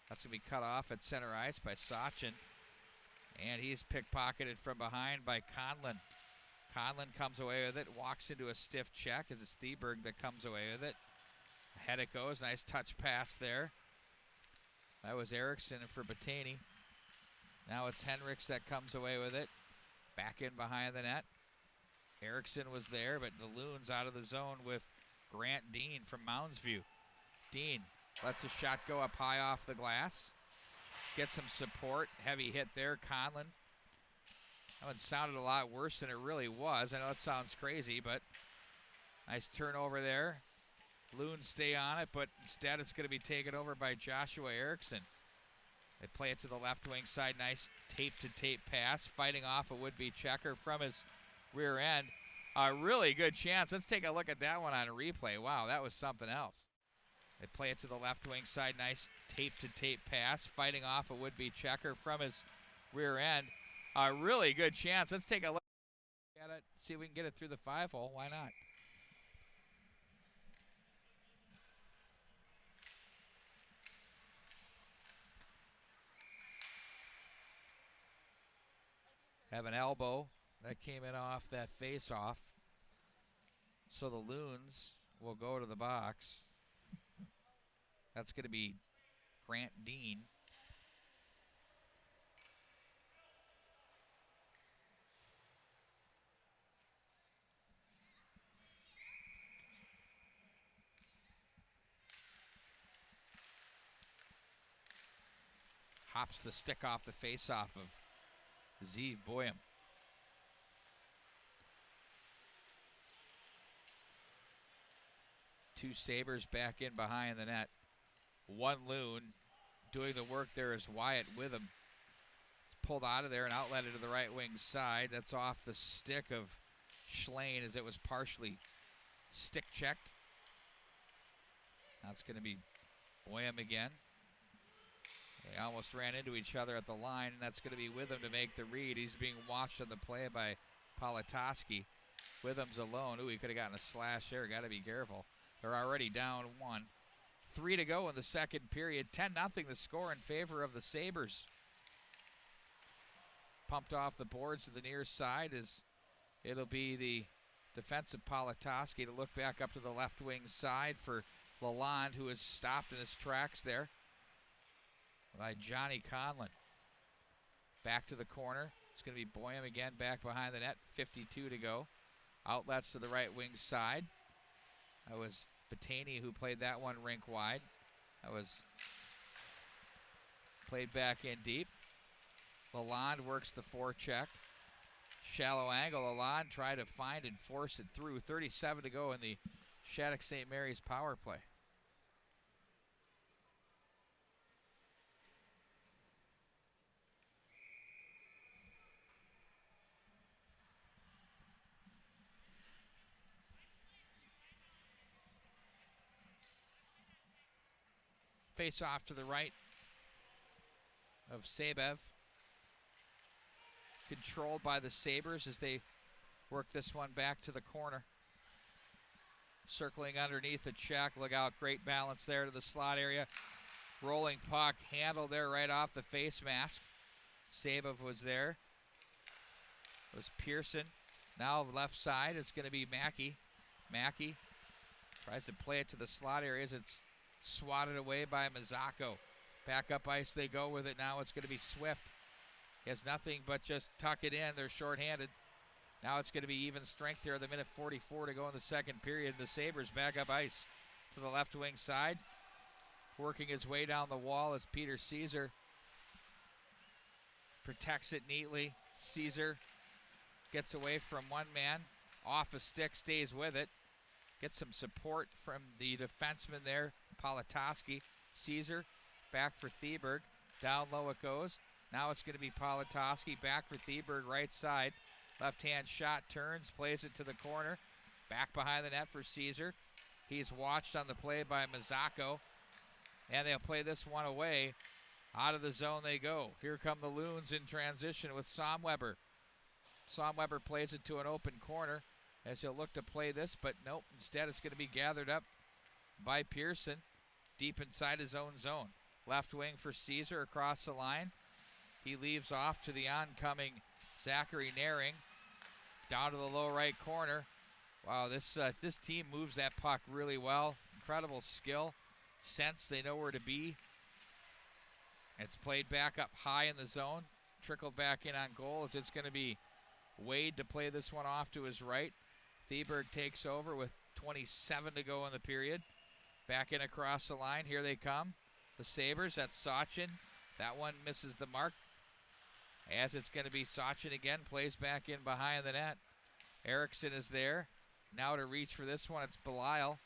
That's going to be cut off at center ice by Sachin. And he's pickpocketed from behind by Conlon. Conlon comes away with it, walks into a stiff check as it's Thieberg that comes away with it. Ahead it goes, nice touch pass there. That was Eriksson for Batani. Now it's Henricks that comes away with it. Back in behind the net. Eriksson was there, but the Loons out of the zone with Grant Dean from Mounds View. Dean lets the shot go up high off the glass. Gets some support. Heavy hit there. Conlon. That one sounded a lot worse than it really was. I know it sounds crazy, but nice turnover there. Loons stay on it, but instead it's going to be taken over by Joshua Eriksson. They play it to the left wing side. Nice tape-to-tape pass. Fighting off a would-be checker from his rear end. A really good chance. Let's take a look at that one on a replay. Wow, that was something else. They play it to the left wing side. Nice tape-to-tape pass. Fighting off a would-be checker from his rear end. A really good chance. Let's take a look at it. See if we can get it through the 5-hole. Why not? Have an elbow. That came in off that face-off. So the Loons will go to the box. That's going to be Grant Dean. Hops the stick off the face-off of Zeev Boyum. Two Sabres back in behind the net. One Loon. Doing the work there is Wyatt Witham. It's pulled out of there and outlet to the right wing side. That's off the stick of Schlane as it was partially stick checked. Now it's going to be Boyum again. They almost ran into each other at the line, and that's going to be Witham to make the read. He's being watched on the play by Politoski. Witham's alone. Ooh, he could have gotten a slash there. Got to be careful. They're already down 1. 3 to go in the second period. 10-0 the score in favor of the Sabres. Pumped off the boards to the near side as it'll be the defensive Politoski to look back up to the left wing side for Lalonde, who is stopped in his tracks there by Johnny Conlon. Back to the corner. It's going to be Boyum again back behind the net. 52 to go. Outlets to the right wing side. That was Batani who played that one rink wide. That was played back in deep. Lalonde works the forecheck. Shallow angle. Lalonde tried to find and force it through. 37 to go in the Shattuck-St. Mary's power play. Face off to the right of Sabev. Controlled by the Sabres as they work this one back to the corner. Circling underneath the check. Look out, great balance there to the slot area. Rolling puck, handled there right off the face mask. Sabev was there. It was Pearson. Now left side, it's going to be Mackey. Mackey tries to play it to the slot area as it's swatted away by Mazzocco. Back up ice they go with it now. It's going to be Swift. He has nothing but just tuck it in. They're shorthanded. Now it's going to be even strength here. The minute 44 to go in the second period. The Sabres back up ice to the left wing side. Working his way down the wall as Peter Caesar protects it neatly. Caesar gets away from one man. Off a stick, stays with it. Gets some support from the defenseman there, Politoski. Caesar back for Theberg. Down low it goes. Now it's going to be Politoski back for Theberg, right side. Left-hand shot, turns, plays it to the corner. Back behind the net for Caesar. He's watched on the play by Mazzocco. And they'll play this one away. Out of the zone they go. Here come the Loons in transition with Somweber. Somweber plays it to an open corner as he'll look to play this, but nope. Instead, it's going to be gathered up by Pearson deep inside his own zone. Left wing for Caesar across the line. He leaves off to the oncoming Zachary Naring. Down to the low right corner. Wow, this team moves that puck really well. Incredible skill. Sense they know where to be. It's played back up high in the zone. Trickled back in on goal as it's going to be Wade to play this one off to his right. Theberg takes over with 27 to go in the period. Back in across the line. Here they come. The Sabres. That's Sachin. That one misses the mark. As it's going to be Sachin again. Plays back in behind the net. Erickson is there. Now to reach for this one, it's Belisle.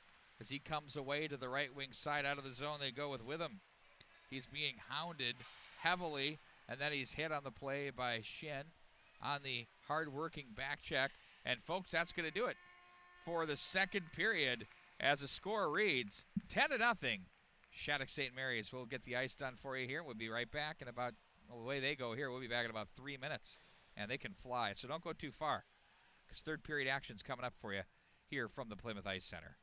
As he comes away to the right wing side out of the zone, they go with Witham. He's being hounded heavily, and then he's hit on the play by Shin on the hard-working back check. And, folks, that's going to do it for the second period as the score reads 10-0. Shattuck-St. Mary's will get the ice done for you here. We'll be right back in about, well, the way they go here, we'll be back in about 3 minutes. And they can fly, so don't go too far because third period action's coming up for you here from the Plymouth Ice Center.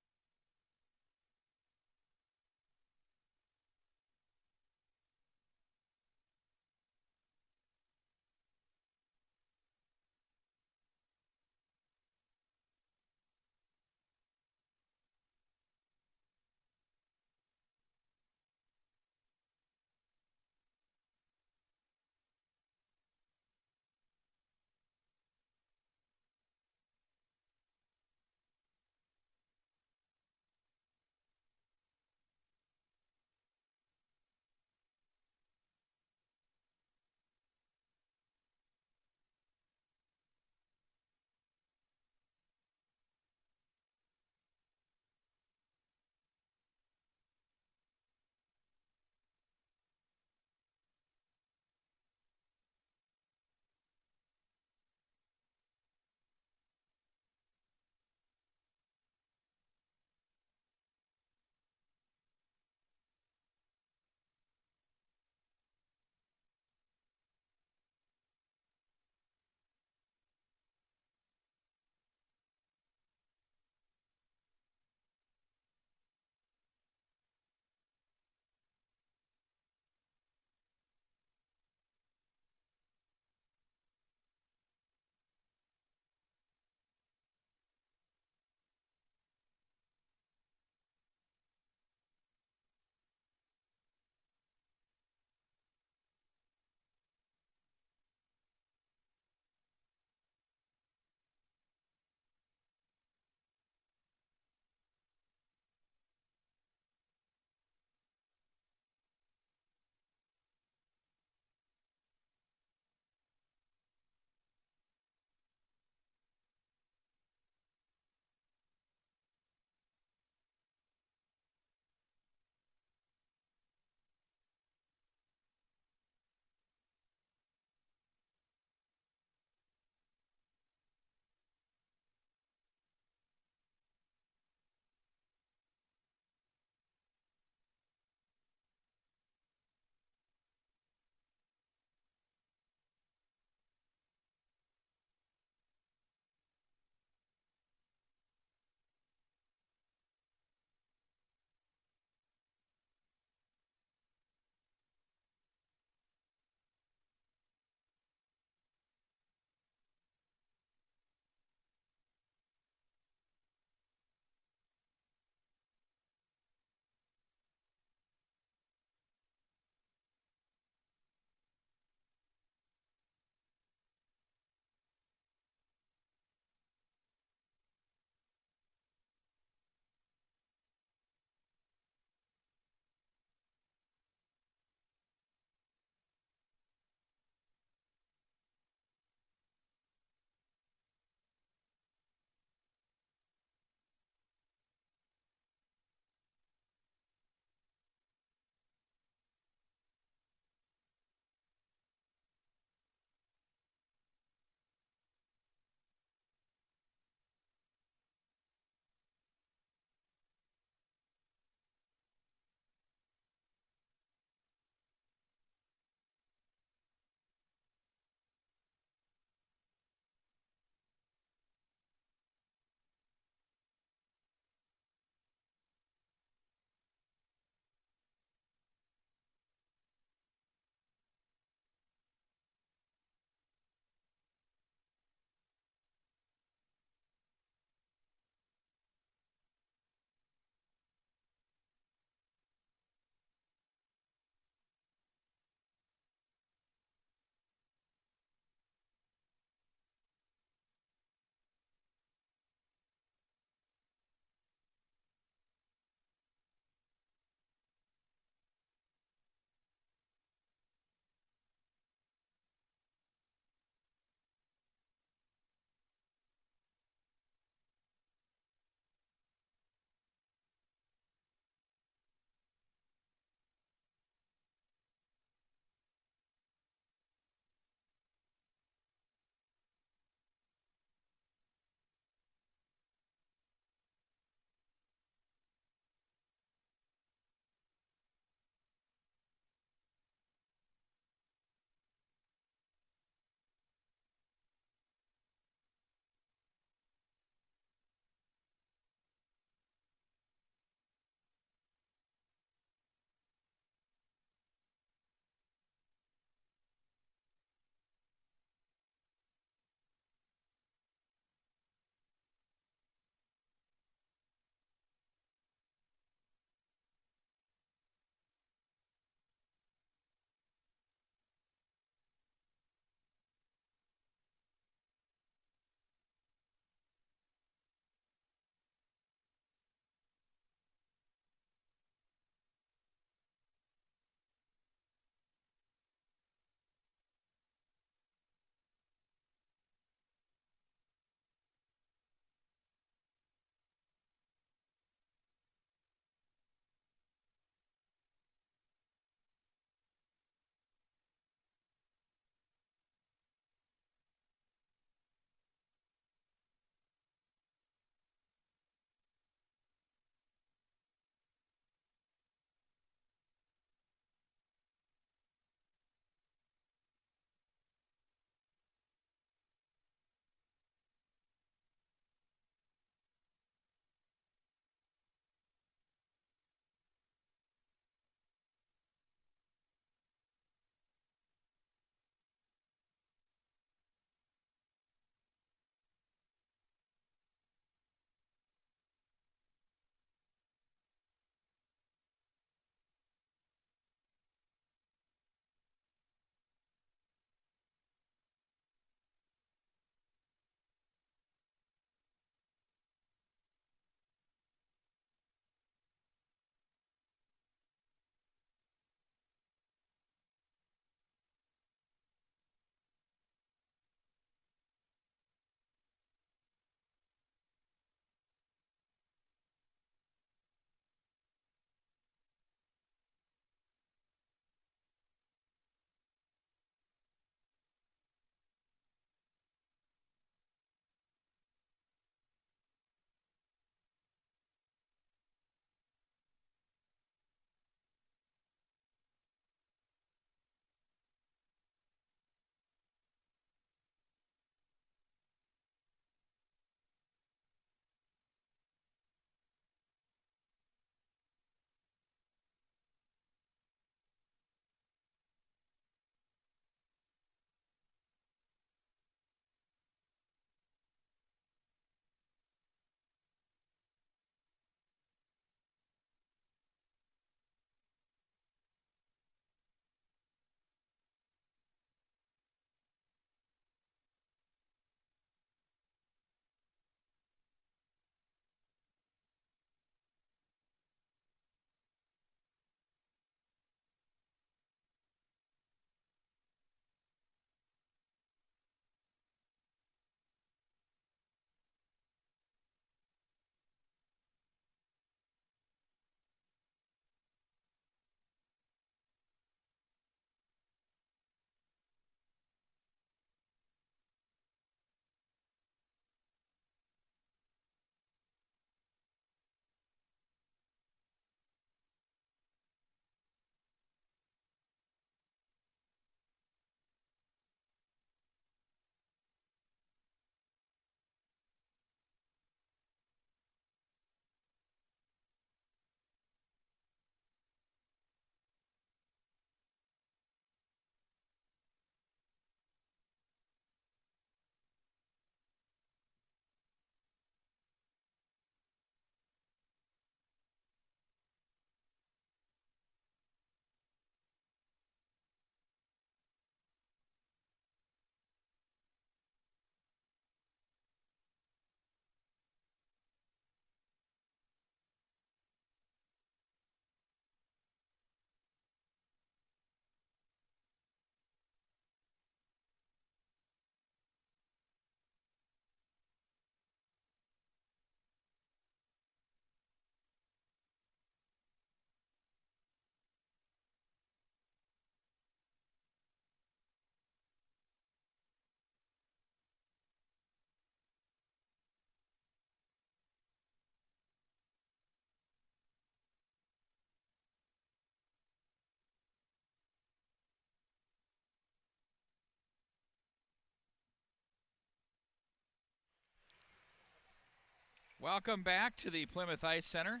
Welcome back to the Plymouth Ice Center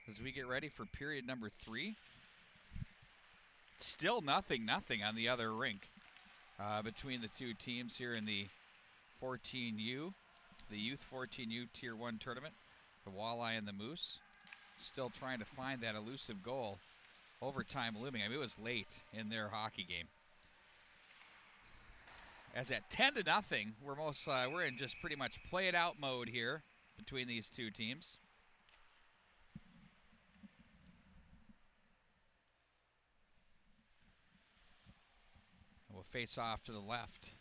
as we get ready for period number 3. Still nothing on the other rink between the two teams here in the 14U, the Youth 14U Tier 1 tournament. The Walleye and the Moose still trying to find that elusive goal. Overtime looming. I mean, it was late in their hockey game. As at 10-0, we're in just pretty much play it out mode here between these two teams. We'll face off to the left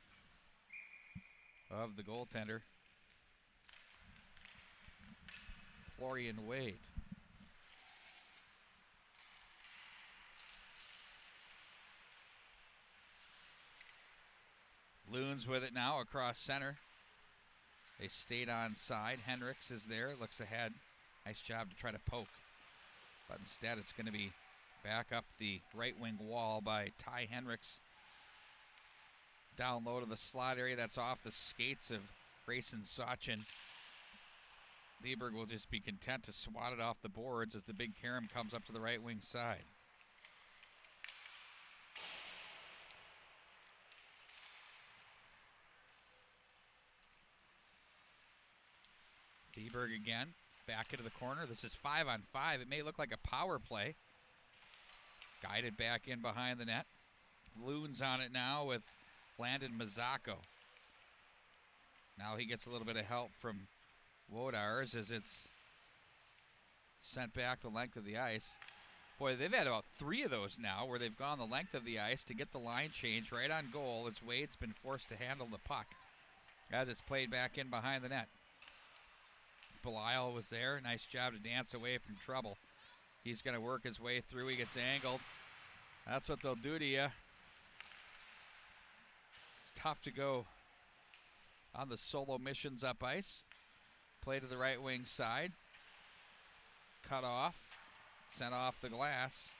of the goaltender, Florian Wade. Loons with it now across center. They stayed on side. Henricks is there, looks ahead. Nice job to try to poke. But instead it's going to be back up the right wing wall by Ty Henricks. Down low to the slot area. That's off the skates of Grayson Sachin. Lieberg will just be content to swat it off the boards as the big carom comes up to the right wing side. Lieberg again, back into the corner. This is 5-on-5. It may look like a power play. Guided back in behind the net. Loons on it now with Landon Mazzocco. Now he gets a little bit of help from Wodars as it's sent back the length of the ice. Boy, they've had about 3 of those now where they've gone the length of the ice to get the line change right on goal as Wade's been forced to handle the puck as it's played back in behind the net. Belial was there. Nice job to dance away from trouble. He's going to work his way through. He gets angled. That's what they'll do to you. It's tough to go on the solo missions up ice. Play to the right wing side. Cut off. Sent off the glass.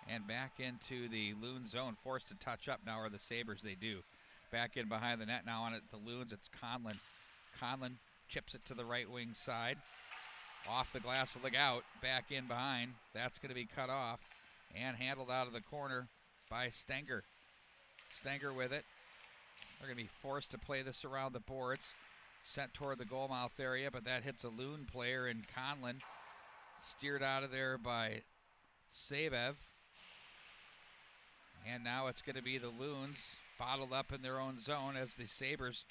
And back into the Loon zone. Forced to touch up now are the Sabres. They do. Back in behind the net now on it. The Loons. It's Conlon. Conlon chips it to the right wing side. Off the glass, look out. Back in behind. That's going to be cut off and handled out of the corner by Stenger. Stenger with it. They're going to be forced to play this around the boards. Sent toward the goal mouth area, but that hits a Loon player in Conlon. Steered out of there by Sabev. And now it's going to be the Loons bottled up in their own zone as the Sabres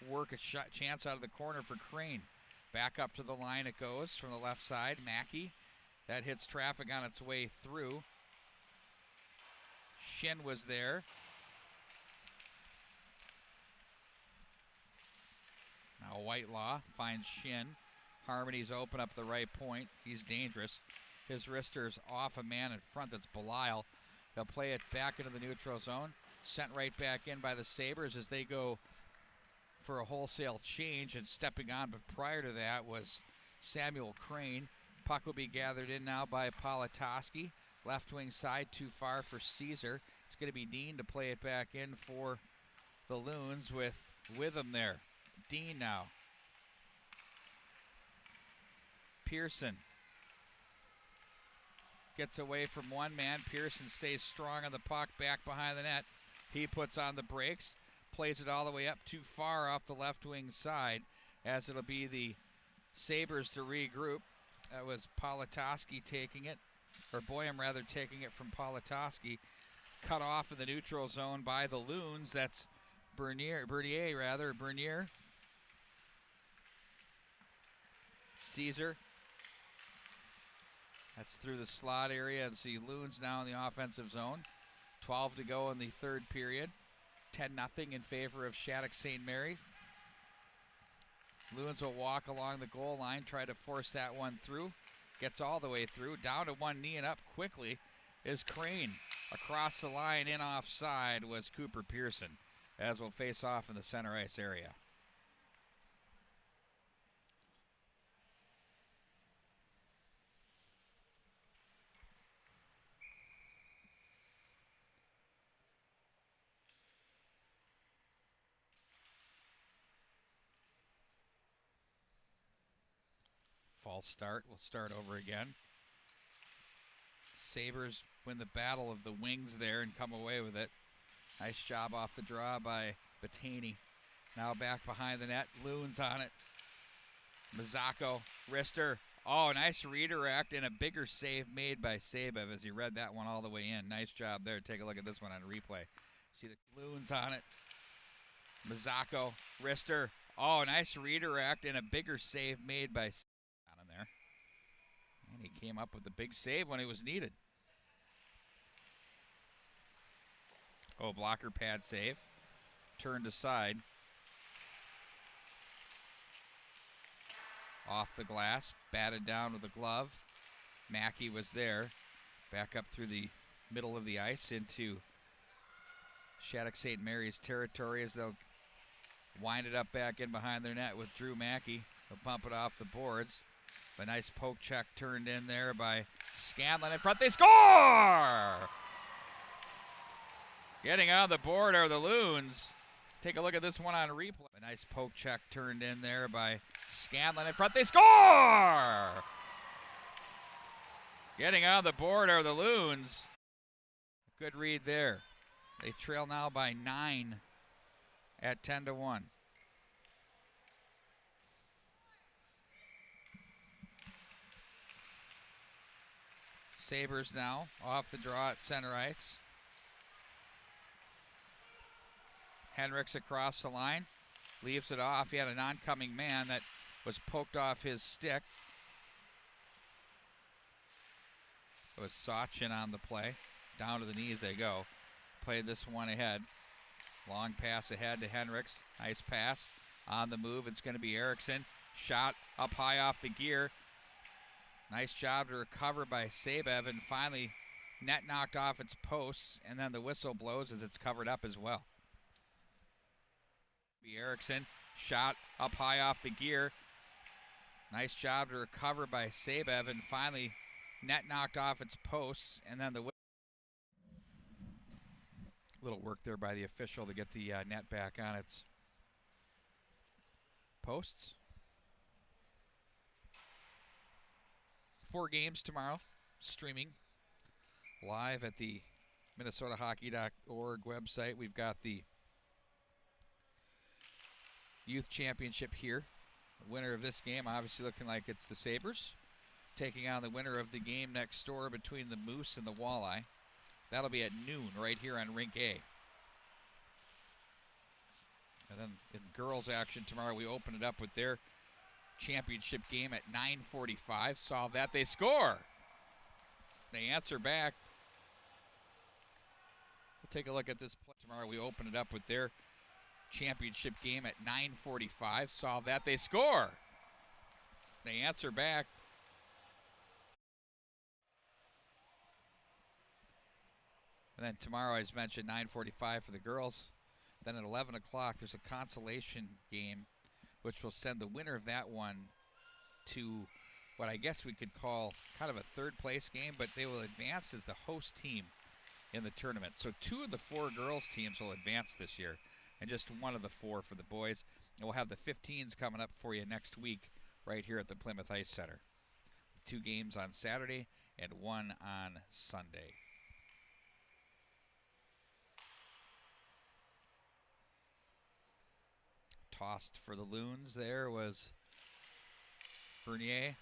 work a chance out of the corner for Crane. Back up to the line it goes from the left side. Mackey. That hits traffic on its way through. Shin was there. Now Whitelaw finds Shin. Harmony's open up the right point. He's dangerous. His wrister's off a man in front. That's Belial. They'll play it back into the neutral zone. Sent right back in by the Sabres as they go for a wholesale change and stepping on, but prior to that was Samuel Crane. Puck will be gathered in now by Politoski. Left wing side, too far for Caesar. It's going to be Dean to play it back in for the Loons with him there. Dean now. Pearson gets away from one man. Pearson stays strong on the puck back behind the net. He puts on the brakes. Plays it all the way up too far off the left wing side as it'll be the Sabres to regroup. That was Politoski taking it, or Boyum rather taking it from Politoski. Cut off in the neutral zone by the Loons. That's Bernier. Caesar. That's through the slot area. And see Loons now in the offensive zone. 12 to go in the third period. 10-0 in favor of Shattuck-St. Mary. Loons will walk along the goal line, try to force that one through. Gets all the way through. Down to one knee and up quickly is Crane. Across the line, in offside was Cooper Pearson, as will face off in the center ice area. False start. We'll start over again. Sabres win the battle of the wings there and come away with it. Nice job off the draw by Bataney. Now back behind the net. Loons on it. Mazzacco, wrister. Oh, nice redirect and a bigger save made by Sabev as he read that one all the way in. Nice job there. Take a look at this one on replay. See the Loons on it. Mazzacco, wrister. Oh, nice redirect and a bigger save made by on him there. And he came up with the big save when it was needed. Oh, blocker pad save. Turned aside. Off the glass, batted down with a glove. Mackey was there. Back up through the middle of the ice into Shattuck-St. Mary's territory as they'll wind it up back in behind their net with Drew Mackey. They'll pump it off the boards. A nice poke check turned in there by Scanlon in front. They score! Getting on the board are the Loons. Take a look at this one on replay. A nice poke check turned in there by Scanlon in front. They score! Getting on the board are the Loons. Good read there. They trail now by 9 at 10-1. Sabres now off the draw at center ice. Henricks across the line, leaves it off. He had an oncoming man that was poked off his stick. It was Sachin on the play. Down to the knees they go. Played this one ahead. Long pass ahead to Henricks. Nice pass. On the move, it's going to be Eriksson. Shot up high off the gear. Nice job to recover by Sabev, and finally net knocked off its posts, and then the whistle blows as it's covered up as well. Eriksson, shot up high off the gear. Nice job to recover by Sabev, and finally net knocked off its posts, and then the little work there by the official to get the net back on its posts. 4 games tomorrow, streaming live at the MinnesotaHockey.org website. We've got the Youth Championship here. The winner of this game obviously looking like it's the Sabres, taking on the winner of the game next door between the Moose and the Walleye. That'll be at noon right here on Rink A. And then in girls action tomorrow, we open it up with their championship game at 9:45. Solve that. They score. They answer back. We'll take a look at this play tomorrow. We open it up with their championship game at 9:45. Solve that. They score. They answer back. And then tomorrow, as mentioned, 9:45 for the girls. Then at 11 o'clock, there's a consolation game, which will send the winner of that one to what I guess we could call kind of a third-place game, but they will advance as the host team in the tournament. So 2 of the 4 girls teams will advance this year, and just 1 of the 4 for the boys. And we'll have the 15s coming up for you next week right here at the Plymouth Ice Center. 2 games on Saturday and 1 on Sunday. Tossed for the Loons there was Bernier.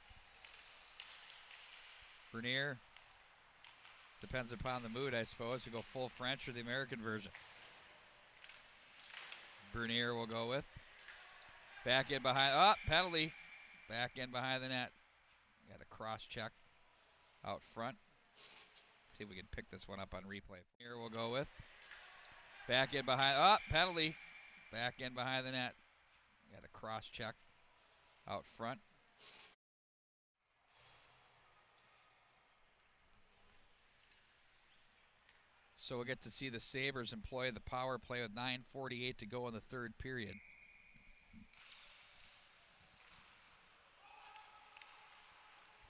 Depends upon the mood, I suppose. You go full French or the American version. Bernier will go with. Back in behind. Oh, penalty. Back in behind the net. Got a cross check out front. See if we can pick this one up on replay. Here we'll go with. Back in behind. Oh, penalty. Back in behind the net. Got a cross check out front. So we'll get to see the Sabres employ the power play with 9:48 to go in the third period.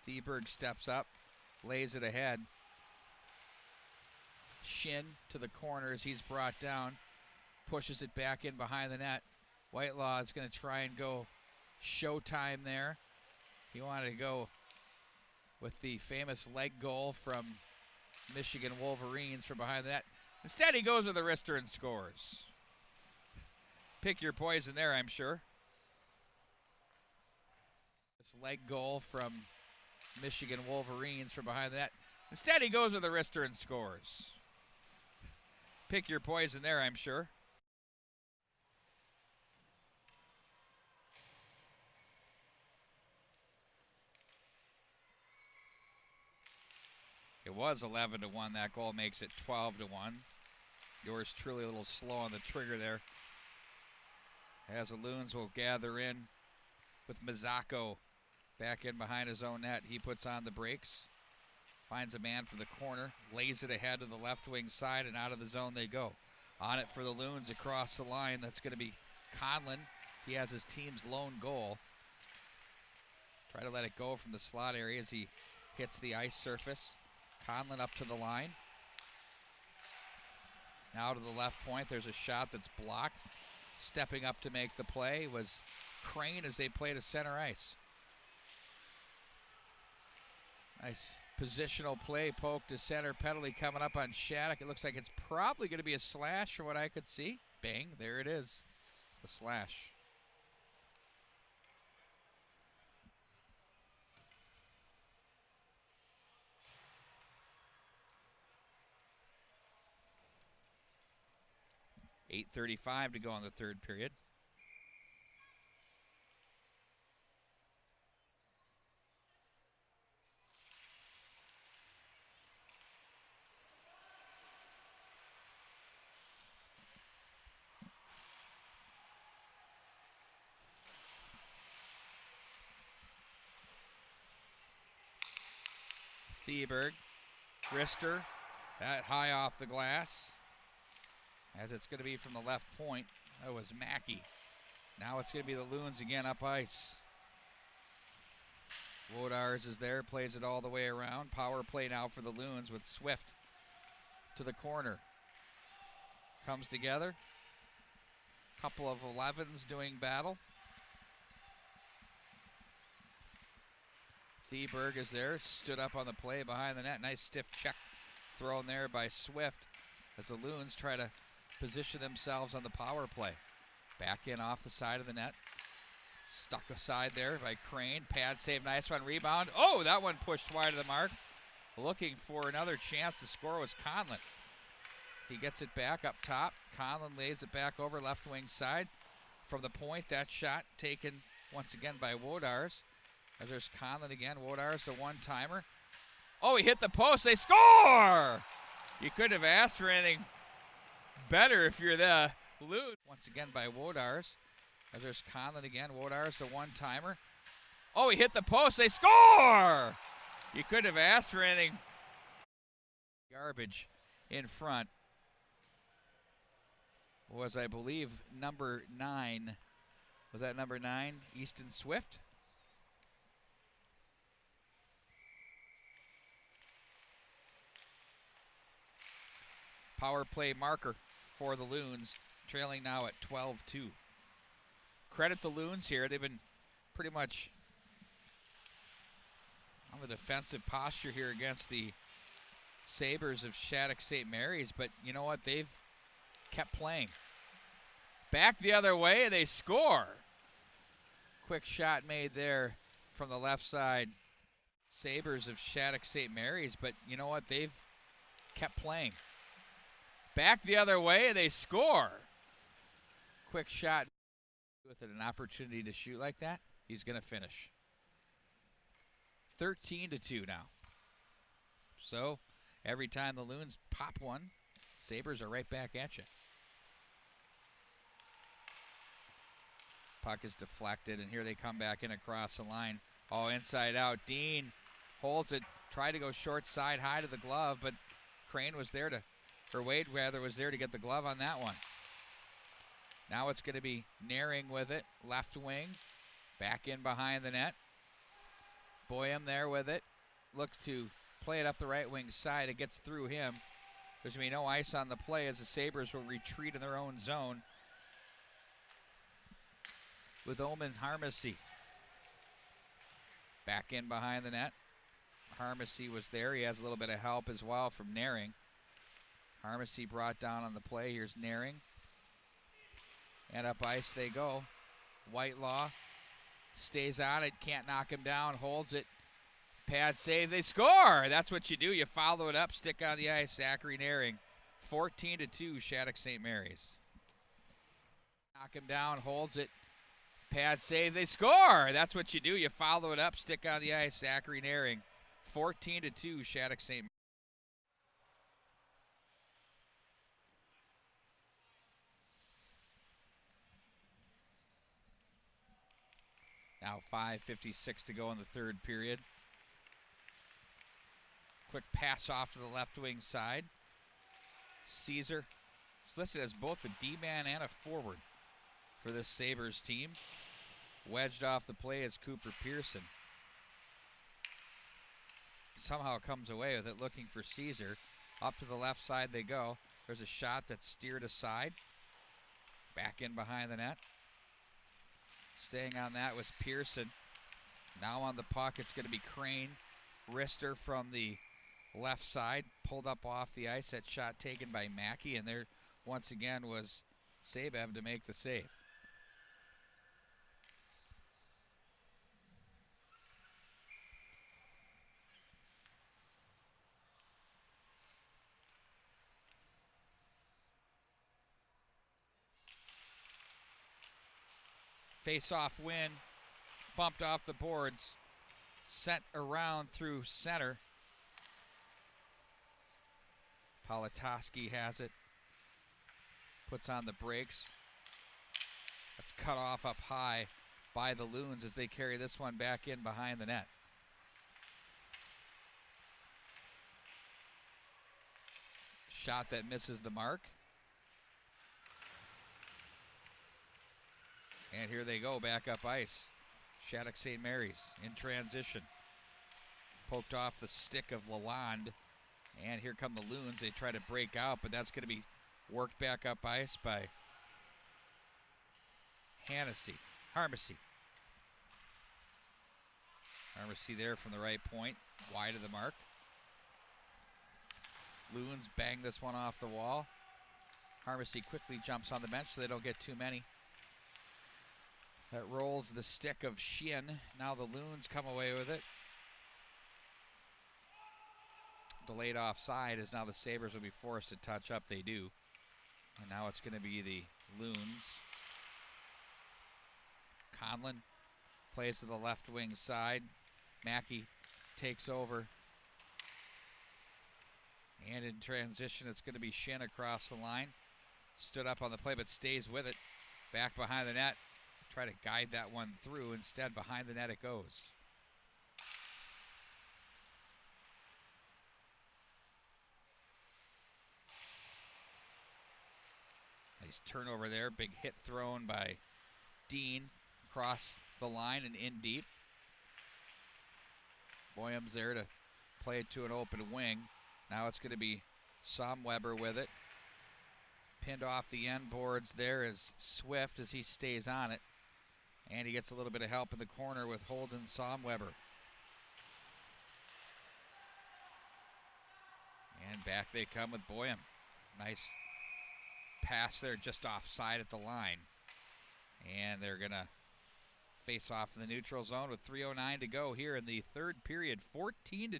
Theberg steps up, lays it ahead. Shin to the corner as he's brought down, pushes it back in behind the net. Whitelaw is going to try and go showtime there. He wanted to go with the famous leg goal from Michigan Wolverines from behind the net. Instead, he goes with a wrister and scores. Pick your poison there, I'm sure. This leg goal from Michigan Wolverines from behind the net. Instead, he goes with a wrister and scores. Pick your poison there, I'm sure. It was 11-1. That goal makes it 12-1. Yours truly a little slow on the trigger there. As the Loons will gather in with Mazzacco back in behind his own net. He puts on the brakes, finds a man from the corner, lays it ahead to the left wing side, and out of the zone they go. On it for the Loons across the line. That's going to be Conlon. He has his team's lone goal. Try to let it go from the slot area as he hits the ice surface. Conlon up to the line. Now to the left point, there's a shot that's blocked. Stepping up to make the play was Crane as they play to center ice. Nice positional play, poke to center, penalty coming up on Shattuck. It looks like it's probably going to be a slash from what I could see. Bang, there it is, the slash. .8:35 to go in the third period. Theberg, wrister, that high off the glass. As it's going to be from the left point. That was Mackey. Now it's going to be the Loons again up ice. Wodars is there, plays it all the way around. Power play now for the Loons with Swift to the corner. Comes together. Couple of 11s doing battle. Theberg is there, stood up on the play behind the net. Nice stiff check thrown there by Swift as the Loons try to position themselves on the power play. Back in off the side of the net. Stuck aside there by Crane. Pad save, nice one, rebound. Oh, that one pushed wide of the mark. Looking for another chance to score was Conlon. He gets it back up top. Conlon lays it back over left wing side. From the point, that shot taken once again by Wodars. As there's Conlon again. Wodars, the one-timer. Oh, he hit the post. They score! You couldn't have asked for anything better if you're the Loons. Once again by Wodars. As there's Conlon again. Wodars, the one-timer. Oh, he hit the post. They score! You couldn't have asked for anything. Garbage in front was, I believe, number 9. Was that number 9, Easton Swift? Power play marker for the Loons, trailing now at 12-2. Credit the Loons here. They've been pretty much on the defensive posture here against the Sabres of Shattuck-St. Mary's, but you know what? They've kept playing. Back the other way, and they score. Quick shot made there from the left side. Sabres of Shattuck-St. Mary's, but you know what? They've kept playing. Back the other way, and they score. Quick shot with it, an opportunity to shoot like that. He's going to finish. 13-2 now. So every time the Loons pop one, Sabres are right back at you. Puck is deflected, and here they come back in across the line. Oh, inside out. Dean holds it, tried to go short side high to the glove, but Crane was there to, or Wade rather, was there to get the glove on that one. Now it's going to be Naring with it, left wing, back in behind the net. Boyum there with it, looks to play it up the right wing side. It gets through him. There's going to be no ice on the play as the Sabres will retreat in their own zone with Omen Harmacy. Back in behind the net. Harmacy was there. He has a little bit of help as well from Naring. Harmacy brought down on the play. Here's Naring. And up ice they go. Whitelaw stays on it, can't knock him down, holds it. Pad save, they score! That's what you do. You follow it up, stick on the ice. Zachary Naring, 14-2, Shattuck-St. Mary's. Knock him down, holds it. Pad save, they score! That's what you do. You follow it up, stick on the ice. Zachary Naring, 14-2, Shattuck-St. Mary's. Now 5:56 to go in the third period. Quick pass off to the left wing side. Caesar is listed as both a D-man and a forward for this Sabres team. Wedged off the play is Cooper Pearson. Somehow comes away with it, looking for Caesar. Up to the left side they go. There's a shot that's steered aside. Back in behind the net. Staying on that was Pearson. Now on the puck, it's going to be Crane. Wrister from the left side, pulled up off the ice. That shot taken by Mackey, and there once again was Sabev to make the save. Face-off win, bumped off the boards, sent around through center. Politoski has it, puts on the brakes. That's cut off up high by the Loons as they carry this one back in behind the net. Shot that misses the mark. And here they go, back up ice. Shattuck-St. Mary's in transition. Poked off the stick of Lalonde. And here come the Loons. They try to break out, but that's going to be worked back up ice by Harmacy. Harmacy there from the right point, wide of the mark. Loons bang this one off the wall. Harmacy quickly jumps on the bench so they don't get too many. That rolls the stick of Shin. Now the Loons come away with it. Delayed offside as now the Sabres will be forced to touch up. They do. And now it's going to be the Loons. Conlon plays to the left wing side. Mackey takes over. And in transition, it's going to be Shin across the line. Stood up on the play, but stays with it. Back behind the net. Try to guide that one through. Instead, behind the net it goes. Nice turnover there. Big hit thrown by Dean across the line and in deep. Boyum's there to play it to an open wing. Now it's going to be Somweber with it. Pinned off the end boards there is Swift as he stays on it. And he gets a little bit of help in the corner with Holden Somweber. And back they come with Boyum. Nice pass there just offside at the line. And they're going to face off in the neutral zone with 3:09 to go here in the third period. 14-2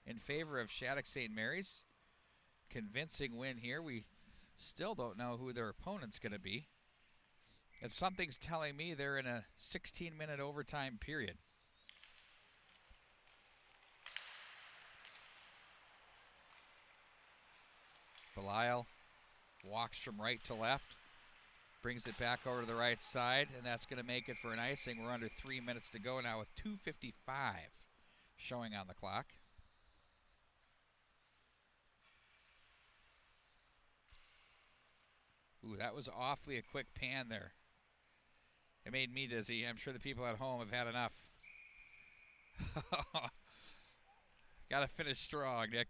in favor of Shattuck-St. Mary's. Convincing win here. We still don't know who their opponent's going to be. If something's telling me they're in a 16-minute overtime period. Belial walks from right to left, brings it back over to the right side, and that's going to make it for an icing. We're under 3 minutes to go now with 2:55 showing on the clock. Ooh, that was awfully a quick pan there. It made me dizzy. I'm sure the people at home have had enough. Got to finish strong, Nick.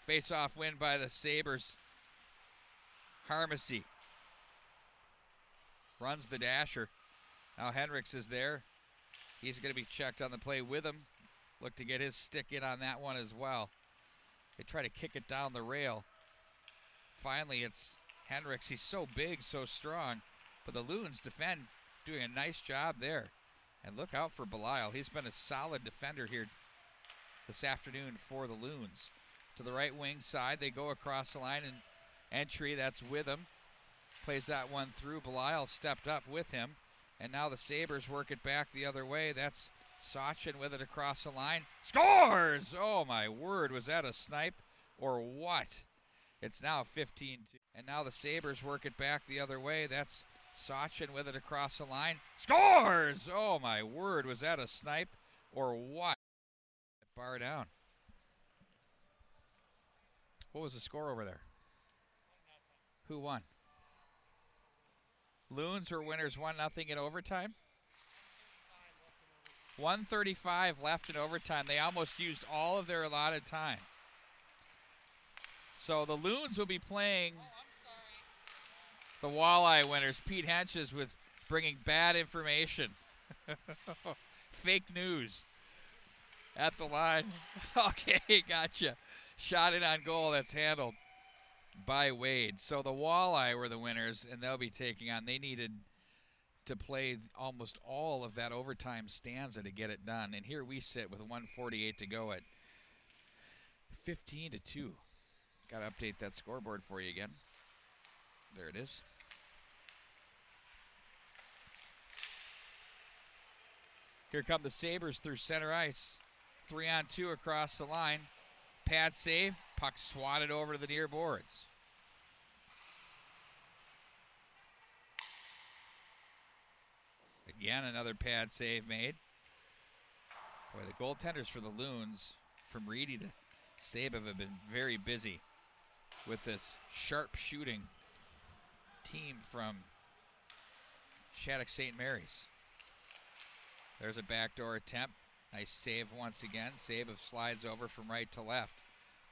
Face-off win by the Sabres. Harmacy runs the dasher. Now Hendricks is there. He's going to be checked on the play with him. Look to get his stick in on that one as well. They try to kick it down the rail. Finally, it's Hendricks. He's so big, so strong. But the Loons defend, doing a nice job there. And look out for Belial. He's been a solid defender here this afternoon for the Loons. To the right wing side, they go across the line and entry. That's with him. Plays that one through. Belial stepped up with him. And now the Sabres work it back the other way. That's Sachin with it across the line. Scores! Oh, my word. Was that a snipe or what? It's now 15-2. And now the Sabres work it back the other way. That's Sachin with it across the line. Scores! Oh, my word. Was that a snipe or what? Bar down. What was the score over there? Who won? Loons were winners 1-0 in overtime. 1:35 left in overtime. They almost used all of their allotted time. So the Loons will be playing the Walleye winners. Pete Henches with bringing bad information. Fake news at the line. Okay, gotcha. Shot it on goal. That's handled by Wade. So the Walleye were the winners, and they'll be taking on. They needed to play almost all of that overtime stanza to get it done. And here we sit with 1:48 to go at 15-2. Got to update that scoreboard for you again. There it is. Here come the Sabres through center ice. 3-on-2 across the line. Pad save. Puck swatted over to the near boards. Again, another pad save made. Boy, the goaltenders for the Loons, from Reedy to Sabe, have been very busy with this sharp shooting team from Shattuck-St. Mary's. There's a backdoor attempt. Nice save once again. Sabe slides over from right to left.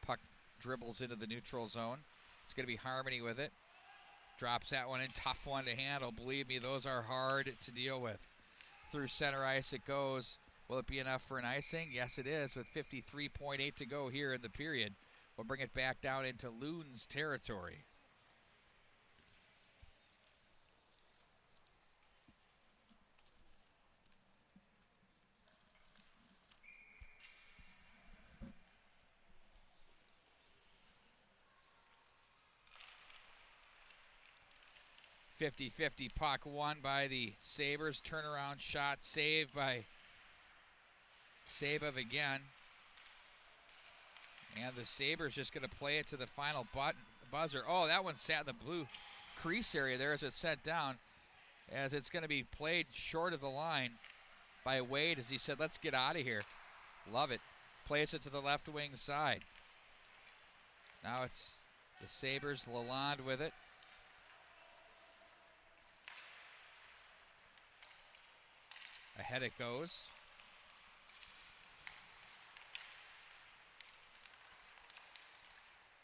Puck dribbles into the neutral zone. It's going to be Harmony with it. Drops that one in. Tough one to handle. Believe me, those are hard to deal with. Through center ice it goes. Will it be enough for an icing? Yes, it is, with 53.8 to go here in the period. We'll bring it back down into Loons territory. .50-50 puck won by the Sabres. Turnaround shot saved by Sabev again. And the Sabres just going to play it to the final buzzer. Oh, that one sat in the blue crease area there as it's set down, as it's going to be played short of the line by Wade, as he said, let's get out of here. Love it. Plays it to the left wing side. Now it's the Sabres. Lalonde with it. Ahead it goes.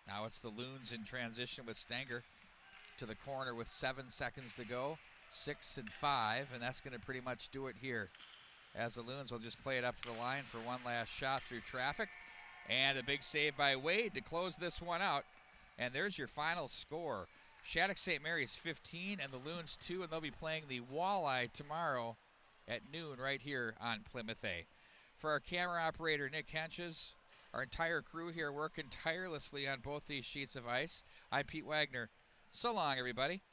Now it's the Loons in transition with Stenger to the corner with 7 seconds to go. 6 and 5, and that's going to pretty much do it here, as the Loons will just play it up to the line for one last shot through traffic. And a big save by Wade to close this one out. And there's your final score. Shattuck-St. Mary's 15 and the Loons 2, and they'll be playing the Walleye tomorrow at noon right here on Plymouth A. For our camera operator, Nick Henches, our entire crew here working tirelessly on both these sheets of ice, I'm Pete Wagner. So long, everybody.